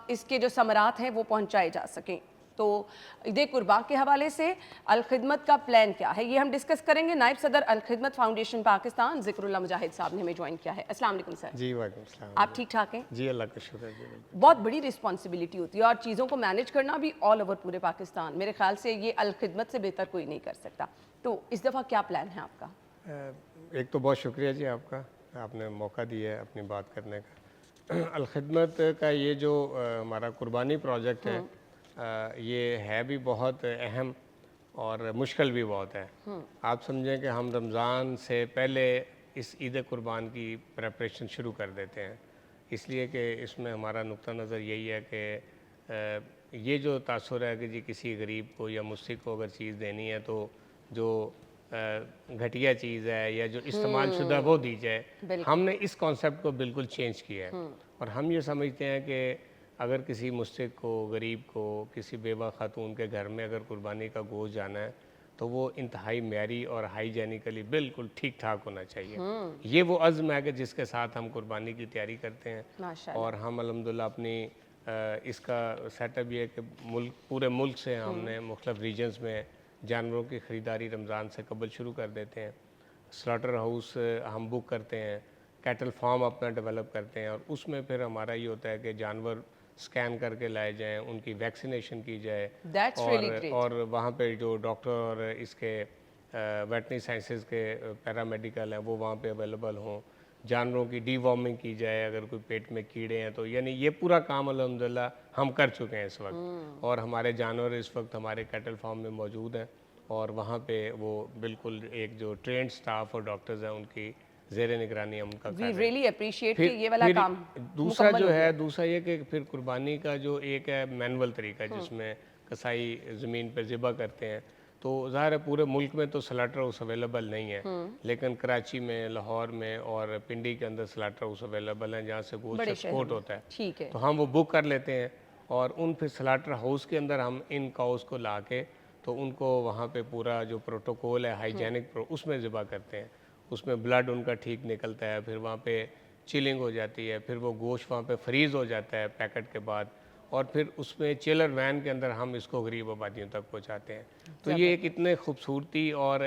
اس کے جو ثمرات ہیں وہ پہنچائے جا سکیں. تو عید قربان کے حوالے سے الخدمت کا پلان کیا ہے, یہ ہم ڈسکس کریں گے. نائب صدر الخدمت فاؤنڈیشن پاکستان ذکر اللہ مجاہد صاحب نے ہمیں جوائن کیا ہے. السلام علیکم سر. جی وعلیکم السلام. آپ ٹھیک ٹھاک ہیں؟ جی اللہ کا شکر ہے. بہت بڑی رسپانسبلٹی ہوتی ہے, اور چیزوں کو مینیج کرنا بھی آل اوور پورے پاکستان, میرے خیال سے یہ الخدمت سے بہتر کوئی نہیں کر سکتا. تو اس دفعہ کیا پلان ہے آپ کا؟ ایک تو بہت شکریہ جی آپ کا, آپ نے موقع دیا ہے اپنی بات کرنے کا. الخدمت کا یہ جو ہمارا قربانی پروجیکٹ ہے, یہ ہے بھی بہت اہم اور مشکل بھی بہت ہے. آپ سمجھیں کہ ہم رمضان سے پہلے اس عید قربان کی پریپریشن شروع کر دیتے ہیں, اس لیے کہ اس میں ہمارا نقطہ نظر یہی ہے کہ یہ جو تاثر ہے کہ جی کسی غریب کو یا مستحق کو اگر چیز دینی ہے تو جو گھٹیا چیز ہے یا جو استعمال شدہ وہ دی جائے. ہم نے اس کانسیپٹ کو بالکل چینج کیا ہے, اور ہم یہ سمجھتے ہیں کہ اگر کسی مستحق کو, غریب کو, کسی بیوہ خاتون کے گھر میں اگر قربانی کا گوشت جانا ہے تو وہ انتہائی معیاری اور ہائیجینیکلی بالکل ٹھیک ٹھاک ہونا چاہیے. یہ وہ عزم ہے کہ جس کے ساتھ ہم قربانی کی تیاری کرتے ہیں, اور ہم الحمدللہ اپنی اس کا سیٹ اپ یہ ہے کہ پورے ملک سے ہم نے مختلف ریجنز میں جانوروں کی خریداری رمضان سے قبل شروع کر دیتے ہیں. سلاٹر ہاؤس ہم بک کرتے ہیں, کیٹل فارم اپنا ڈیولپ کرتے ہیں, اور اس میں پھر ہمارا یہ ہوتا ہے کہ جانور سکین کر کے لائے جائیں, ان کی ویکسینیشن کی جائے, اور وہاں پہ جو ڈاکٹر اور اس کے ویٹنری سائنسز کے پیرامیڈیکل ہیں وہ وہاں پہ اویلیبل ہوں, جانوروں کی ڈی وارمنگ کی جائے اگر کوئی پیٹ میں کیڑے ہیں تو. یعنی یہ پورا کام الحمدللہ ہم کر چکے ہیں اس وقت, اور ہمارے جانور اس وقت ہمارے کیٹل فارم میں موجود ہیں, اور وہاں پہ وہ بالکل ایک جو ٹرینڈ سٹاف اور ڈاکٹرز ہیں ان کی زیر نگرانی ہم ان کا کر رہے ہیں. We really appreciate کہ یہ والا کام دوسرا جو ہے, دوسرا یہ کہ پھر قربانی کا جو ایک ہے مینول طریقہ جس میں کسائی زمین پہ ذبح کرتے ہیں, تو ظاہر ہے پورے ملک میں تو سلاٹر ہاؤس اویلیبل نہیں ہے, لیکن کراچی میں, لاہور میں اور پنڈی کے اندر سلاٹر ہاؤس اویلیبل ہیں جہاں سے گوشت ایکسپورٹ ہوتا ہے. ٹھیک ہے, تو ہم وہ بک کر لیتے ہیں, اور ان پھر سلاٹر ہاؤس کے اندر ہم ان کاؤز کو لا کے تو ان کو وہاں پہ پورا جو پروٹوکول ہے ہائیجینک اس میں ذبح کرتے ہیں. اس میں بلڈ ان کا ٹھیک نکلتا ہے, پھر وہاں پہ چلنگ ہو جاتی ہے, پھر وہ گوشت وہاں پہ فریز ہو جاتا ہے پیکٹ کے بعد, اور پھر اس میں چیلر وین کے اندر ہم اس کو غریب آبادیوں تک پہنچاتے ہیں. تو یہ ایک اتنے خوبصورتی اور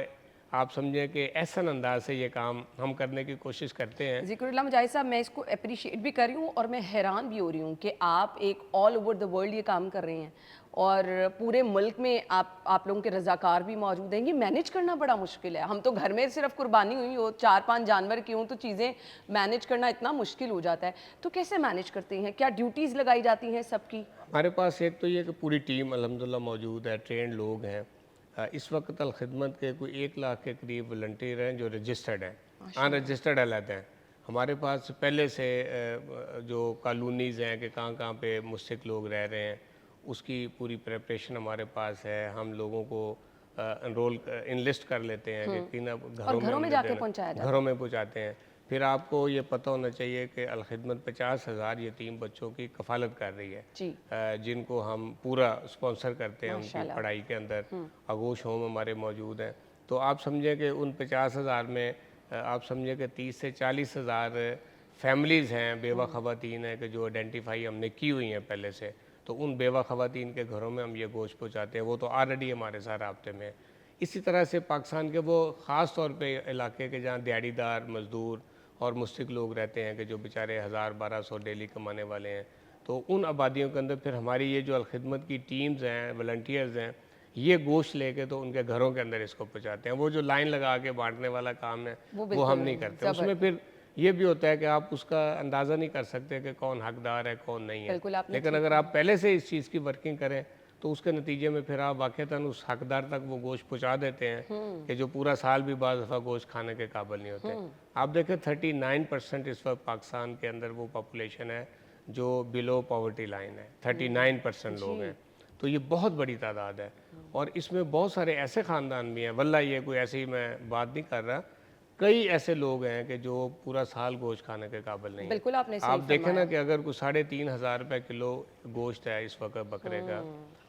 آپ سمجھیں کہ احسن انداز سے یہ کام ہم کرنے کی کوشش کرتے ہیں. ذکر اللہ مجاہد صاحب, میں اس کو اپریشیٹ بھی کر رہی ہوں اور میں حیران بھی ہو رہی ہوں کہ آپ ایک آل اوور دا ورلڈ یہ کام کر رہے ہیں, اور پورے ملک میں آپ لوگوں کے رضاکار بھی موجود ہیں. یہ مینیج کرنا بڑا مشکل ہے. ہم تو گھر میں صرف قربانی ہوئی ہو, 4-5 جانور کی ہوں, تو چیزیں مینیج کرنا اتنا مشکل ہو جاتا ہے. تو کیسے مینیج کرتے ہیں, کیا ڈیوٹیز لگائی جاتی ہیں سب کی؟ ہمارے پاس ایک تو یہ کہ پوری ٹیم الحمدللہ موجود ہے, ٹرینڈ لوگ ہیں. اس وقت الخدمت کے کوئی 1 لاکھ کے قریب والنٹیئر ہیں جو رجسٹرڈ ہیں, ان رجسٹرڈ علیحدہ ہیں. ہمارے پاس پہلے سے جو کالونیز ہیں کہ کہاں کہاں پہ مستحق لوگ رہ رہے ہیں, اس کی پوری پریپریشن ہمارے پاس ہے. ہم لوگوں کو انلسٹ کر لیتے ہیں کہ کن گھروں میں جا کے پہنچایا جاتا ہے, گھروں میں پہنچاتے ہیں. پھر آپ کو یہ پتہ ہونا چاہیے کہ الخدمت 50,000 یتیم بچوں کی کفالت کر رہی ہے, جن کو ہم پورا سپانسر کرتے ہیں ان کی پڑھائی کے اندر. آغوش ہوم ہمارے موجود ہیں. تو آپ سمجھیں کہ ان 50,000 میں آپ سمجھیں کہ 30 سے 40,000 فیملیز ہیں, بیوہ خواتین ہیں کہ جو آئیڈینٹیفائی ہم نے کی ہوئی ہیں پہلے سے. تو ان بیوہ خواتین کے گھروں میں ہم یہ گوشت پہنچاتے ہیں, وہ تو آلریڈی ہمارے ساتھ رابطے میں. اسی طرح سے پاکستان کے وہ خاص طور پہ علاقے کے جہاں دیہڑی دار مزدور اور مستحق لوگ رہتے ہیں کہ جو بیچارے 1,000-1,200 ڈیلی کمانے والے ہیں, تو ان آبادیوں کے اندر پھر ہماری یہ جو الخدمت کی ٹیمز ہیں, والنٹیئرز ہیں, یہ گوشت لے کے تو ان کے گھروں کے اندر اس کو پہنچاتے ہیں. وہ جو لائن لگا کے بانٹنے والا کام ہے وہ ہم نہیں کرتے. اس میں پھر یہ بھی ہوتا ہے کہ آپ اس کا اندازہ نہیں کر سکتے کہ کون حقدار ہے کون نہیں ہے, لیکن اگر آپ پہلے سے اس چیز کی ورکنگ کریں تو اس کے نتیجے میں پھر آپ واقعتاً اس حقدار تک وہ گوشت پہنچا دیتے ہیں کہ جو پورا سال بھی بعض دفعہ گوشت کھانے کے قابل نہیں ہوتے. آپ دیکھیں 39% اس وقت پاکستان کے اندر وہ پاپولیشن ہے جو بلو پاورٹی لائن ہے, 39% لوگ ہیں. تو یہ بہت بڑی تعداد ہے, اور اس میں بہت سارے ایسے خاندان بھی ہیں, واللہ یہ کوئی ایسی میں بات نہیں کر رہا, کئی ایسے لوگ ہیں کہ جو پورا سال گوشت کھانے کے قابل نہیں ہیں. بالکل آپ نے آپ دیکھیں نا کہ اگر کوئی 3,500 روپے کلو گوشت ہے اس وقت بکرے کا,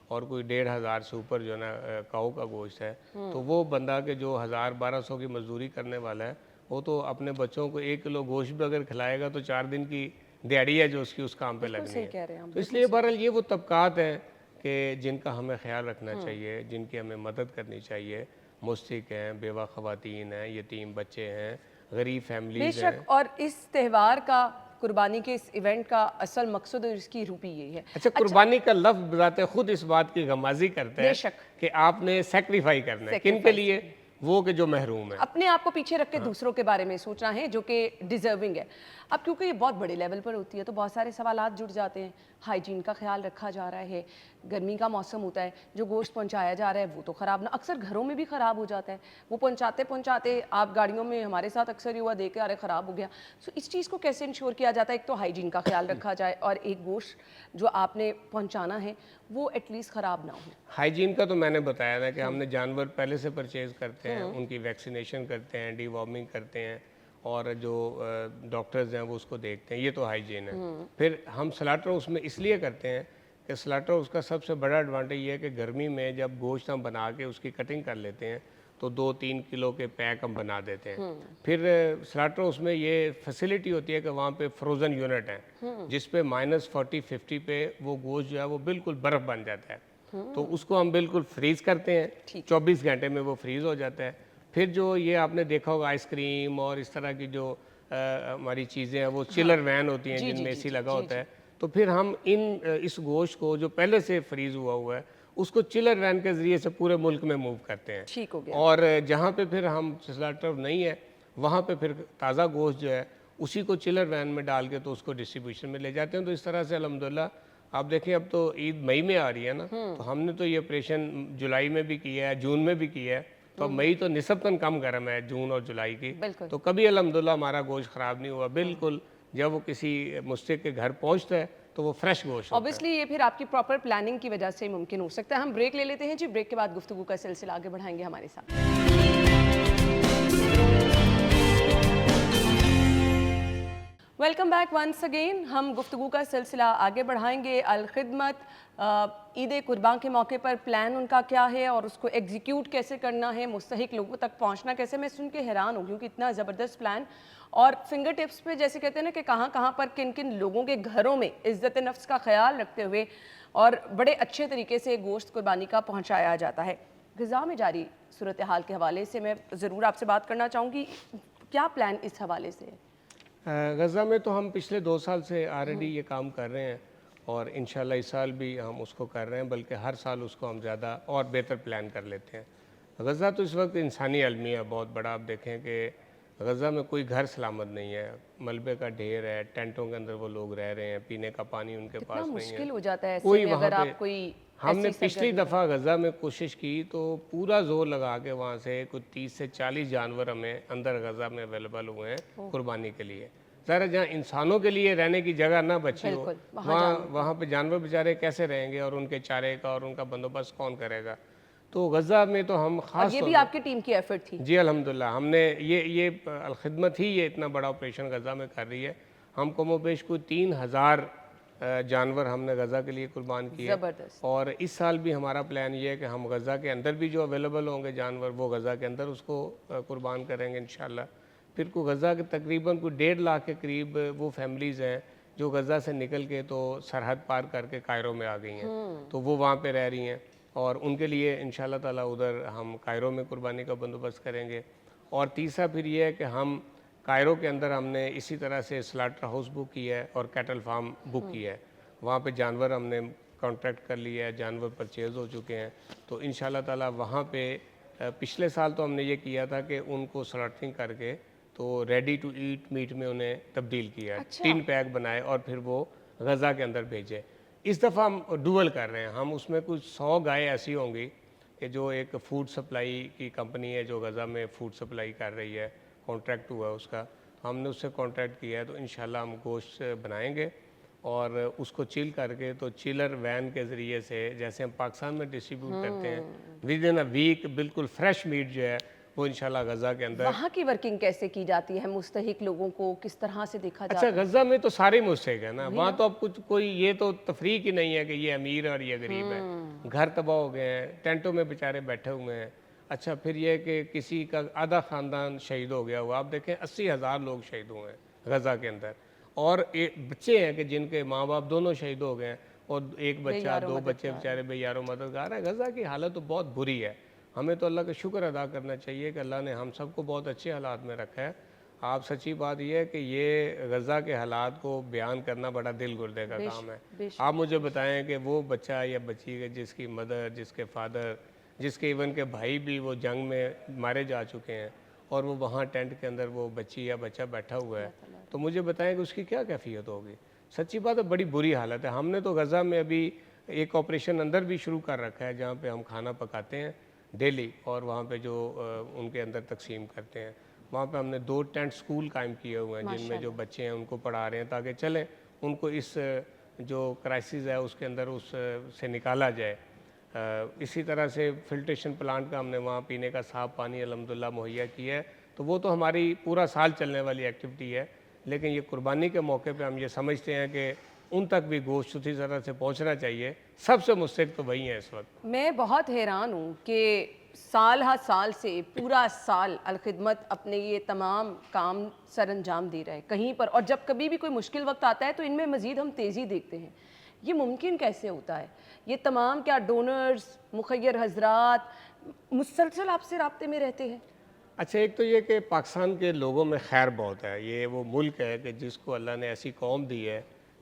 اور کوئی 1,500 سے اوپر جو ہے نا کاؤ کا گوشت ہے, تو وہ بندہ کہ جو 1,000-1,200 کی مزدوری کرنے والا ہے, وہ تو اپنے بچوں کو 1 کلو گوشت بھی اگر کھلائے گا تو 4 دن کی دیہڑی ہے جو اس کی اس کام پہ لگنی ہے. تو اس لیے بہرحال یہ وہ طبقات ہیں کہ جن کا ہمیں خیال رکھنا چاہیے, جن کی ہمیں مدد کرنی چاہیے. مستحق ہیں, بیوہ خواتین ہیں, یتیم بچے ہیں, غریب فیملیز ہیں. بے شک, اور اس تہوار کا, قربانی کے اس ایونٹ کا اصل مقصد اور اس کی روپی یہی ہے. اچھا, قربانی کا لفظ بذات خود اس بات کی غمازی کرتا ہے کہ آپ نے سیکریفائی کرنا ہے. کن کے لیے؟ وہ کہ جو محروم ہے. اپنے آپ کو پیچھے رکھ کے دوسروں کے بارے میں سوچنا ہے جو کہ ڈیزرونگ ہے. اب کیونکہ یہ بہت بڑے لیول پر ہوتی ہے تو بہت سارے سوالات جڑ جاتے ہیں. ہائیجین کا خیال رکھا جا رہا ہے, گرمی کا موسم ہوتا ہے, جو گوشت پہنچایا جا رہا ہے وہ تو خراب نہ, اکثر گھروں میں بھی خراب ہو جاتا ہے. وہ پہنچاتے آپ گاڑیوں میں, ہمارے ساتھ اکثر یہ ہوا دیکھ کے ارے خراب ہو گیا. سو اس چیز کو کیسے انشور کیا جاتا ہے؟ ایک تو ہائیجین کا خیال رکھا جائے, اور ایک گوشت جو آپ نے پہنچانا ہے وہ ایٹ لیسٹ خراب نہ ہو. ہائیجین کا تو میں نے بتایا تھا کہ ہم نے جانور پہلے سے پرچیز کرتے ہیں, ان کی ویکسینیشن کرتے ہیں, ڈی وارمنگ کرتے ہیں, اور جو ڈاکٹرز ہیں وہ اس کو دیکھتے ہیں. یہ تو ہائیجین ہے. پھر ہم سلاٹر ہاؤس میں اس لیے کرتے ہیں کہ سلاٹر ہاؤس کا سب سے بڑا ایڈوانٹیج یہ ہے کہ گرمی میں جب گوشت ہم بنا کے اس کی کٹنگ کر لیتے ہیں تو 2-3 کلو کے پیک ہم بنا دیتے ہیں. پھر سلاٹر ہاؤس میں یہ فیسلٹی ہوتی ہے کہ وہاں پہ فروزن یونٹ ہیں جس پہ -40-50 پہ وہ گوشت جو ہے وہ بالکل برف بن جاتا ہے. تو اس کو ہم بالکل فریز کرتے ہیں, 24 گھنٹے میں وہ فریز ہو جاتا ہے. پھر جو یہ آپ نے دیکھا ہوگا آئس کریم اور اس طرح کی جو ہماری چیزیں ہیں وہ چلر وین ہوتی ہیں جن میں اے سی لگا ہوتا ہے, تو پھر ہم اس گوشت کو جو پہلے سے فریز ہوا ہے اس کو چلر وین کے ذریعے سے پورے ملک میں موو کرتے ہیں. ٹھیک ہو گیا. اور جہاں پہ پھر ہم سلاٹر نہیں ہے وہاں پہ پھر تازہ گوشت جو ہے اسی کو چلر وین میں ڈال کے تو اس کو ڈسٹریبیوشن میں لے جاتے ہیں. تو اس طرح سے الحمدللہ آپ دیکھیں اب تو عید مئی میں آ رہی ہے نا, تو ہم نے تو یہ آپریشن جولائی میں بھی کیا ہے, جون میں بھی کیا ہے, تو اب مئی تو نسبتاً کم گرم ہے جون اور جولائی کی, تو کبھی الحمدللہ ہمارا گوشت خراب نہیں ہوا. بالکل جب وہ کسی مستحق کے گھر پہنچتا ہے تو وہ فریش گوشت ہوتا ہے. اوبیسلی یہ پھر آپ کی پراپر پلاننگ کی وجہ سے ممکن ہو سکتا ہے. ہم بریک لے لیتے ہیں جی, بریک کے بعد گفتگو کا سلسلہ آگے بڑھائیں گے ہمارے ساتھ. Welcome back once again. ہم گفتگو کا سلسلہ آگے بڑھائیں گے. الخدمت عید قربان کے موقع پر پلان ان کا کیا ہے اور اس کو ایگزیکیوٹ کیسے کرنا ہے, مستحق لوگوں تک پہنچنا کیسے. میں سن کے حیران ہوں کیونکہ اتنا زبردست پلان, اور فنگر ٹپس پہ جیسے کہتے ہیں نا کہ کہاں کہاں پر کن کن لوگوں کے گھروں میں عزت نفس کا خیال رکھتے ہوئے اور بڑے اچھے طریقے سے گوشت قربانی کا پہنچایا جاتا ہے. غذا میں جاری صورتحال کے حوالے سے میں ضرور آپ سے بات کرنا چاہوں گی, کیا پلان اس حوالے سے ہے؟ غزہ میں تو ہم پچھلے 2 سال سے آلریڈی یہ کام کر رہے ہیں اور انشاءاللہ اس سال بھی ہم اس کو کر رہے ہیں, بلکہ ہر سال اس کو ہم زیادہ اور بہتر پلان کر لیتے ہیں. غزہ تو اس وقت انسانی المیہ بہت بڑا. آپ دیکھیں کہ غزہ میں کوئی گھر سلامت نہیں ہے, ملبے کا ڈھیر ہے, ٹینٹوں کے اندر وہ لوگ رہ رہے ہیں, پینے کا پانی ان کے پاس نہیں ہے. مشکل ہو جاتا ہے کوئی ایسے میں وہاں اگر پہ آپ کوئی ہم نے پچھلی دفعہ غزہ میں کوشش کی تو پورا زور لگا کے وہاں سے کچھ 30 سے 40 جانور ہمیں اندر غزہ میں اویلیبل ہوئے ہیں قربانی کے لیے. ذرا جہاں انسانوں کے لیے رہنے کی جگہ نہ بچی ہو وہاں پہ جانور بیچارے کیسے رہیں گے, اور ان کے چارے کا اور ان کا بندوبست کون کرے گا. تو غزہ میں تو ہم خاص یہ بھی آپ کی ٹیم کی ایفرٹ تھی. جی الحمدللہ ہم نے یہ الخدمت ہی یہ اتنا بڑا آپریشن غزہ میں کر رہی ہے. ہم کم و بیش کوئی 3000 جانور ہم نے غزہ کے لیے قربان کیے, اور اس سال بھی ہمارا پلان یہ ہے کہ ہم غزہ کے اندر بھی جو اویلیبل ہوں گے جانور وہ غزہ کے اندر اس کو قربان کریں گے انشاءاللہ. پھر کو غزہ کے تقریباً کوئی 1.5 لاکھ کے قریب وہ فیملیز ہیں جو غزہ سے نکل کے تو سرحد پار کر کے کائرو میں آ گئی ہیں, تو وہ وہاں پہ رہ رہی ہیں, اور ان کے لیے انشاءاللہ تعالیٰ ادھر ہم کائرو میں قربانی کا بندوبست کریں گے. اور تیسرا پھر یہ ہے کہ ہم کائرو کے اندر ہم نے اسی طرح سے سلاٹر ہاؤس بک کیا ہے اور کیٹل فارم بک کیا ہے. وہاں پہ جانور ہم نے کانٹریکٹ کر لیا ہے, جانور پرچیز ہو چکے ہیں. تو انشاءاللہ تعالیٰ وہاں پہ پچھلے سال تو ہم نے یہ کیا تھا کہ ان کو سلاٹرنگ کر کے تو ریڈی ٹو ایٹ میٹ میں انہیں تبدیل کیا, 3 پیک بنائے اور پھر وہ غزہ کے اندر بھیجے. اس دفعہ ہم ڈوول کر رہے ہیں. ہم اس میں کچھ 100 گائے ایسی ہوں گی کہ جو ایک فوڈ سپلائی کی کمپنی ہے جو غزہ میں فوڈ سپلائی کر رہی ہے, کانٹریکٹ ہوا ہے اس کا, ہم نے اس سے کانٹریکٹ کیا ہے. تو انشاءاللہ ہم گوشت بنائیں گے اور اس کو چل کر کے تو چلر وین کے ذریعے سے جیسے ہم پاکستان میں ڈسٹریبیوٹ کرتے ہیں ود ان اے ویک بالکل فریش میٹ جو ہے وہ انشاءاللہ غزہ کے اندر. وہاں کی ورکنگ کیسے کی جاتی ہے, مستحق لوگوں کو کس طرح سے دیکھا جاتا ہے؟ اچھا غزہ میں تو سارے مستحق ہیں نا, وہاں تو اب کچھ کوئی یہ تو تفریق ہی نہیں ہے کہ یہ امیر اور یہ غریب ہے. گھر تباہ ہو گئے ہیں, ٹینٹوں میں بیچارے بیٹھے ہوئے ہیں. اچھا پھر یہ کہ کسی کا آدھا خاندان شہید ہو گیا ہوا, آپ دیکھیں 80,000 لوگ شہید ہوئے ہیں غزہ کے اندر, اور بچے ہیں کہ جن کے ماں باپ دونوں شہید ہو گئے ہیں, اور ایک بچہ 2 بچے بیچارے بے یار و مددگار ہیں. غزہ کی حالت تو بہت بری ہے. ہمیں تو اللہ کا شکر ادا کرنا چاہیے کہ اللہ نے ہم سب کو بہت اچھے حالات میں رکھا ہے. آپ سچی بات یہ ہے کہ یہ غزہ کے حالات کو بیان کرنا بڑا دل گردے کا کام ہے. آپ مجھے بتائیں کہ وہ بچہ یا بچی جس کی مدر, جس کے فادر, جس کے ایون کے بھائی بھی وہ جنگ میں مارے جا چکے ہیں, اور وہ وہاں ٹینٹ کے اندر وہ بچی یا بچہ بیٹھا ہوا ہے, تو مجھے بتائیں کہ اس کی کیا کیفیت ہوگی. سچی بات ہے بڑی بری حالت ہے. ہم نے تو غزہ میں ابھی ایک آپریشن اندر بھی شروع کر رکھا ہے جہاں پہ ہم کھانا پکاتے ہیں ڈیلی, اور وہاں پہ جو ان کے اندر تقسیم کرتے ہیں. وہاں پہ ہم نے 2 ٹینٹ سکول قائم کیے ہوئے ہیں جن میں جو بچے ہیں ان کو پڑھا رہے ہیں تاکہ چلیں ان کو اس جو کرائسس ہے اس کے اندر اس سے نکالا جائے. اسی طرح سے فلٹریشن پلانٹ کا ہم نے وہاں پینے کا صاف پانی الحمدللہ مہیا کیا ہے. تو وہ تو ہماری پورا سال چلنے والی ایکٹیویٹی ہے, لیکن یہ قربانی کے موقع پہ ہم یہ سمجھتے ہیں کہ ان تک بھی گوشت اسی طرح سے پہنچنا چاہیے. سب سے مستحق تو وہی ہیں اس وقت. میں بہت حیران ہوں کہ سال ہر سال سے پورا سال الخدمت اپنے یہ تمام کام سر انجام دے رہا ہے کہیں پر, اور جب کبھی بھی کوئی مشکل وقت آتا ہے تو ان میں مزید ہم تیزی دیکھتے ہیں. یہ ممکن کیسے ہوتا ہے؟ یہ تمام کیا ڈونرز، مخیر حضرات مسلسل آپ سے رابطے میں رہتے ہیں؟ اچھا، ایک تو یہ کہ پاکستان کے لوگوں میں خیر بہت ہے. یہ وہ ملک ہے کہ جس کو اللہ نے ایسی قوم دی ہے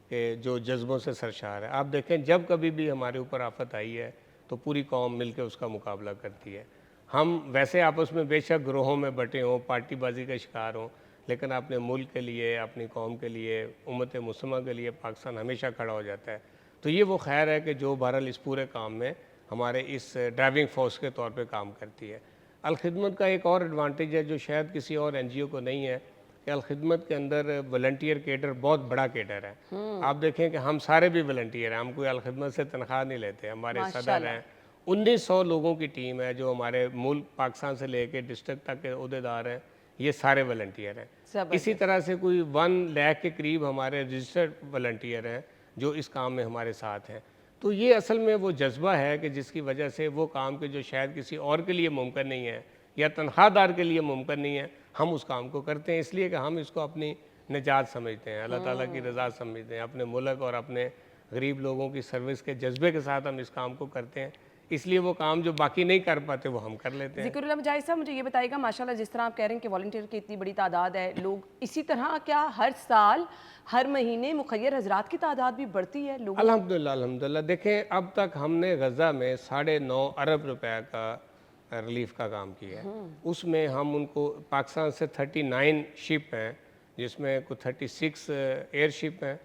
کہ جو جذبوں سے سرشار ہے. آپ دیکھیں جب کبھی بھی ہمارے اوپر آفت آئی ہے تو پوری قوم مل کے اس کا مقابلہ کرتی ہے. ہم ویسے آپس میں بے شک گروہوں میں بٹے ہوں، پارٹی بازی کا شکار ہوں، لیکن اپنے ملک کے لیے، اپنی قوم کے لیے، امت مسلمہ کے لیے پاکستان ہمیشہ کھڑا ہو جاتا ہے. تو یہ وہ خیر ہے کہ جو بہرحال اس پورے کام میں ہمارے اس ڈرائیونگ فورس کے طور پہ کام کرتی ہے. الخدمت کا ایک اور ایڈوانٹیج ہے جو شاید کسی اور این جی او کو نہیں ہے کہ الخدمت کے اندر والنٹیئر کیڈر بہت بڑا کیڈر ہے. آپ دیکھیں کہ ہم سارے بھی والنٹیئر ہیں، ہم کوئی الخدمت سے تنخواہ نہیں لیتے. ہمارے صدر ہیں، 1900 لوگوں کی ٹیم ہے جو ہمارے ملک پاکستان سے لے کے ڈسٹرکٹ تک کے عہدیدار ہیں، یہ سارے والنٹیئر ہیں. اسی طرح سے کوئی 1 لاکھ کے قریب ہمارے رجسٹرڈ والنٹیئر ہیں جو اس کام میں ہمارے ساتھ ہیں. تو یہ اصل میں وہ جذبہ ہے کہ جس کی وجہ سے وہ کام کے جو شاید کسی اور کے لیے ممکن نہیں ہے یا تنخواہ دار کے لیے ممکن نہیں ہے، ہم اس کام کو کرتے ہیں اس لیے کہ ہم اس کو اپنی نجات سمجھتے ہیں، اللہ تعالیٰ کی رضا سمجھتے ہیں، اپنے ملک اور اپنے غریب لوگوں کی سروس کے جذبے کے ساتھ ہم اس کام کو کرتے ہیں. اس لیے وہ کام جو باقی نہیں کر پاتے وہ ہم کر لیتے ہیں. ذکر اللہ مجاہد صاحب مجھے یہ بتائے گا، ماشاءاللہ جس طرح آپ کہہ رہے ہیں کہ والنٹیئر کی اتنی بڑی تعداد ہے، لوگ اسی طرح کیا ہر سال ہر مہینے مخیر حضرات کی تعداد بھی بڑھتی ہے لوگوں؟ الحمدللہ دیکھیں اب تک ہم نے غزہ میں 9.5 ارب روپے کا ریلیف کا کام کیا ہے. اس میں ہم ان کو پاکستان سے 39 شپ ہیں جس میں کوئی 36 ایئر شپ ہیں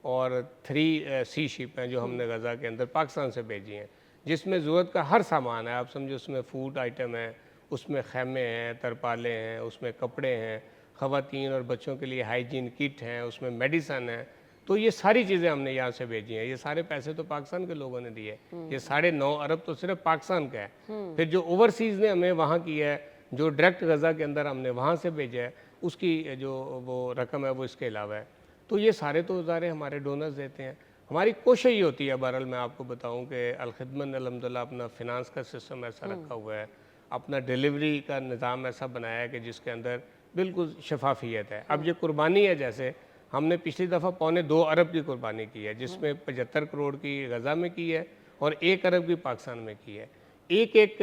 اور 3 سی شپ ہیں جو ہم نے غزہ کے اندر پاکستان سے بھیجی ہیں، جس میں ضرورت کا ہر سامان ہے. آپ سمجھو اس میں فوڈ آئٹم ہے، اس میں خیمے ہیں، ترپالے ہیں، اس میں کپڑے ہیں، خواتین اور بچوں کے لیے ہائیجین کٹ ہیں، اس میں میڈیسن ہے. تو یہ ساری چیزیں ہم نے یہاں سے بھیجی ہیں. یہ سارے پیسے تو پاکستان کے لوگوں نے دیے. یہ 9.5 ارب تو صرف پاکستان کا ہے. پھر جو اوورسیز نے ہمیں وہاں کیا ہے، جو ڈائریکٹ غزہ کے اندر ہم نے وہاں سے بھیجا ہے، اس کی جو وہ رقم ہے وہ اس کے علاوہ ہے. تو یہ سارے تو ادارے ہمارے ڈونرز دیتے ہیں. ہماری کوشش یہ ہوتی ہے بہرحال میں آپ کو بتاؤں کہ الخدمت نے الحمدللہ اپنا فنانس کا سسٹم ایسا رکھا ہوا ہے، اپنا ڈیلیوری کا نظام ایسا بنایا ہے کہ جس کے اندر بالکل شفافیت ہے. اب یہ قربانی ہے، جیسے ہم نے پچھلی دفعہ 2.25 ارب کی قربانی کی ہے جس میں 75 کروڑ کی غزہ میں کی ہے اور 1 ارب کی پاکستان میں کی ہے. ایک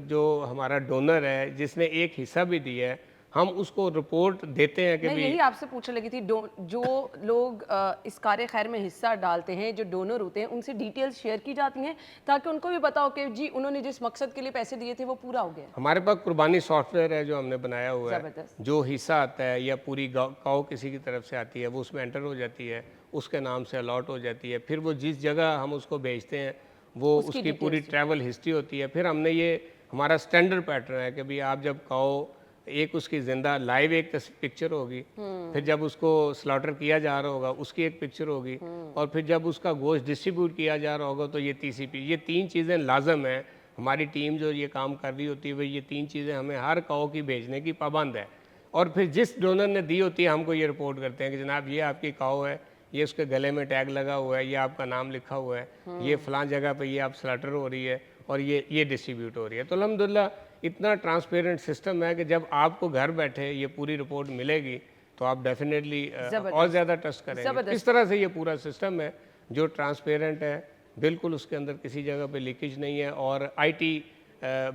جو ہمارا ڈونر ہے جس نے ایک حصہ بھی دیا ہے، ہم اس کو رپورٹ دیتے ہیں کہ میں یہی آپ سے پوچھنے لگی تھی، جو لوگ اس کار خیر میں حصہ ڈالتے ہیں، جو ڈونر ہوتے ہیں، ان سے ڈیٹیلز شیئر کی جاتی ہیں تاکہ ان کو بھی پتا ہو کہ جی انہوں نے جس مقصد کے لیے پیسے دیے تھے وہ پورا ہو گیا. ہمارے پاس قربانی سافٹ ویئر ہے جو ہم نے بنایا ہوا ہے. زبردست. جو حصہ آتا ہے یا پوری کاؤ کسی کی طرف سے آتی ہے وہ اس میں انٹر ہو جاتی ہے، اس کے نام سے الاٹ ہو جاتی ہے. پھر وہ جس جگہ ہم اس کو بھیجتے ہیں وہ اس کی پوری ٹریول ہسٹری ہوتی ہے. پھر ہم نے یہ ہمارا سٹینڈرڈ پیٹرن ہے کہ بھی آپ جب کاؤ ایک اس کی زندہ لائیو ایک پکچر ہوگی، پھر جب اس کو سلاٹر کیا جا رہا ہوگا اس کی ایک پکچر ہوگی، اور پھر جب اس کا گوشت ڈسٹریبیوٹ کیا جا رہا ہوگا تو یہ TCP. یہ 3 چیزیں لازم ہیں. ہماری ٹیم جو یہ کام کر رہی ہوتی ہے وہ یہ 3 چیزیں ہمیں ہر کاؤ کی بھیجنے کی پابند ہے. اور پھر جس ڈونر نے دی ہوتی ہے ہم کو یہ رپورٹ کرتے ہیں کہ جناب یہ آپ کی کاؤ ہے، یہ اس کے گلے میں ٹیگ لگا ہوا ہے، یہ آپ کا نام لکھا ہوا ہے، یہ فلاں جگہ پہ یہ آپ سلاٹر ہو رہی ہے اور یہ ڈسٹریبیوٹ ہو رہی ہے. تو الحمدللہ اتنا ٹرانسپیرنٹ سسٹم ہے کہ جب آپ کو گھر بیٹھے یہ پوری رپورٹ ملے گی تو آپ ڈیفینیٹلی اور زیادہ ٹرسٹ کریں گے. اس طرح سے یہ پورا سسٹم ہے جو ٹرانسپیرنٹ ہے، بالکل اس کے اندر کسی جگہ پہ لیکیج نہیں ہے، اور IT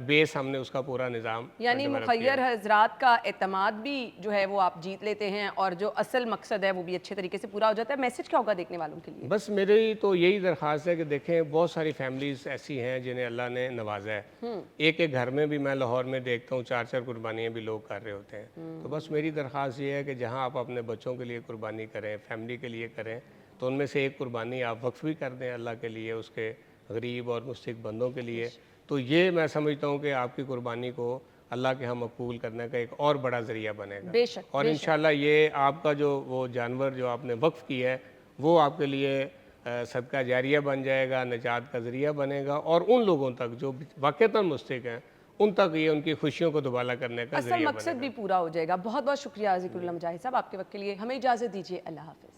بیس ہم نے اس کا پورا نظام. یعنی مخیر حضرات کا اعتماد بھی جو ہے وہ آپ جیت لیتے ہیں اور جو اصل مقصد ہے وہ بھی اچھے طریقے سے پورا ہو جاتا ہے. میسج کیا ہوگا دیکھنے والوں کے لیے؟ بس میری تو یہی درخواست ہے کہ دیکھیں بہت ساری فیملیز ایسی ہیں جنہیں اللہ نے نوازا ہے. ایک گھر میں بھی میں لاہور میں دیکھتا ہوں 4 قربانیاں بھی لوگ کر رہے ہوتے ہیں. تو بس میری درخواست یہ ہے کہ جہاں آپ اپنے بچوں کے لیے قربانی کریں، فیملی کے لیے کریں، تو ان میں سے ایک قربانی آپ وقف بھی کر دیں اللہ کے لیے، اس کے غریب اور مستحق بندوں کے لیے. تو یہ میں سمجھتا ہوں کہ آپ کی قربانی کو اللہ کے ہاں مقبول کرنے کا ایک اور بڑا ذریعہ بنے گا. اور انشاءاللہ یہ آپ کا جو وہ جانور جو آپ نے وقف کیا ہے وہ آپ کے لیے صدقہ جاریہ بن جائے گا، نجات کا ذریعہ بنے گا، اور ان لوگوں تک جو واقعتاً مستحق ہیں ان تک یہ ان کی خوشیوں کو دوبالا کرنے کا ذریعہ بنے گا. اصل مقصد بھی پورا ہو جائے گا. بہت بہت شکریہ ذکر اللہ مجاہد صاحب آپ کے وقت کے لیے. ہمیں اجازت دیجیے. اللہ حافظ.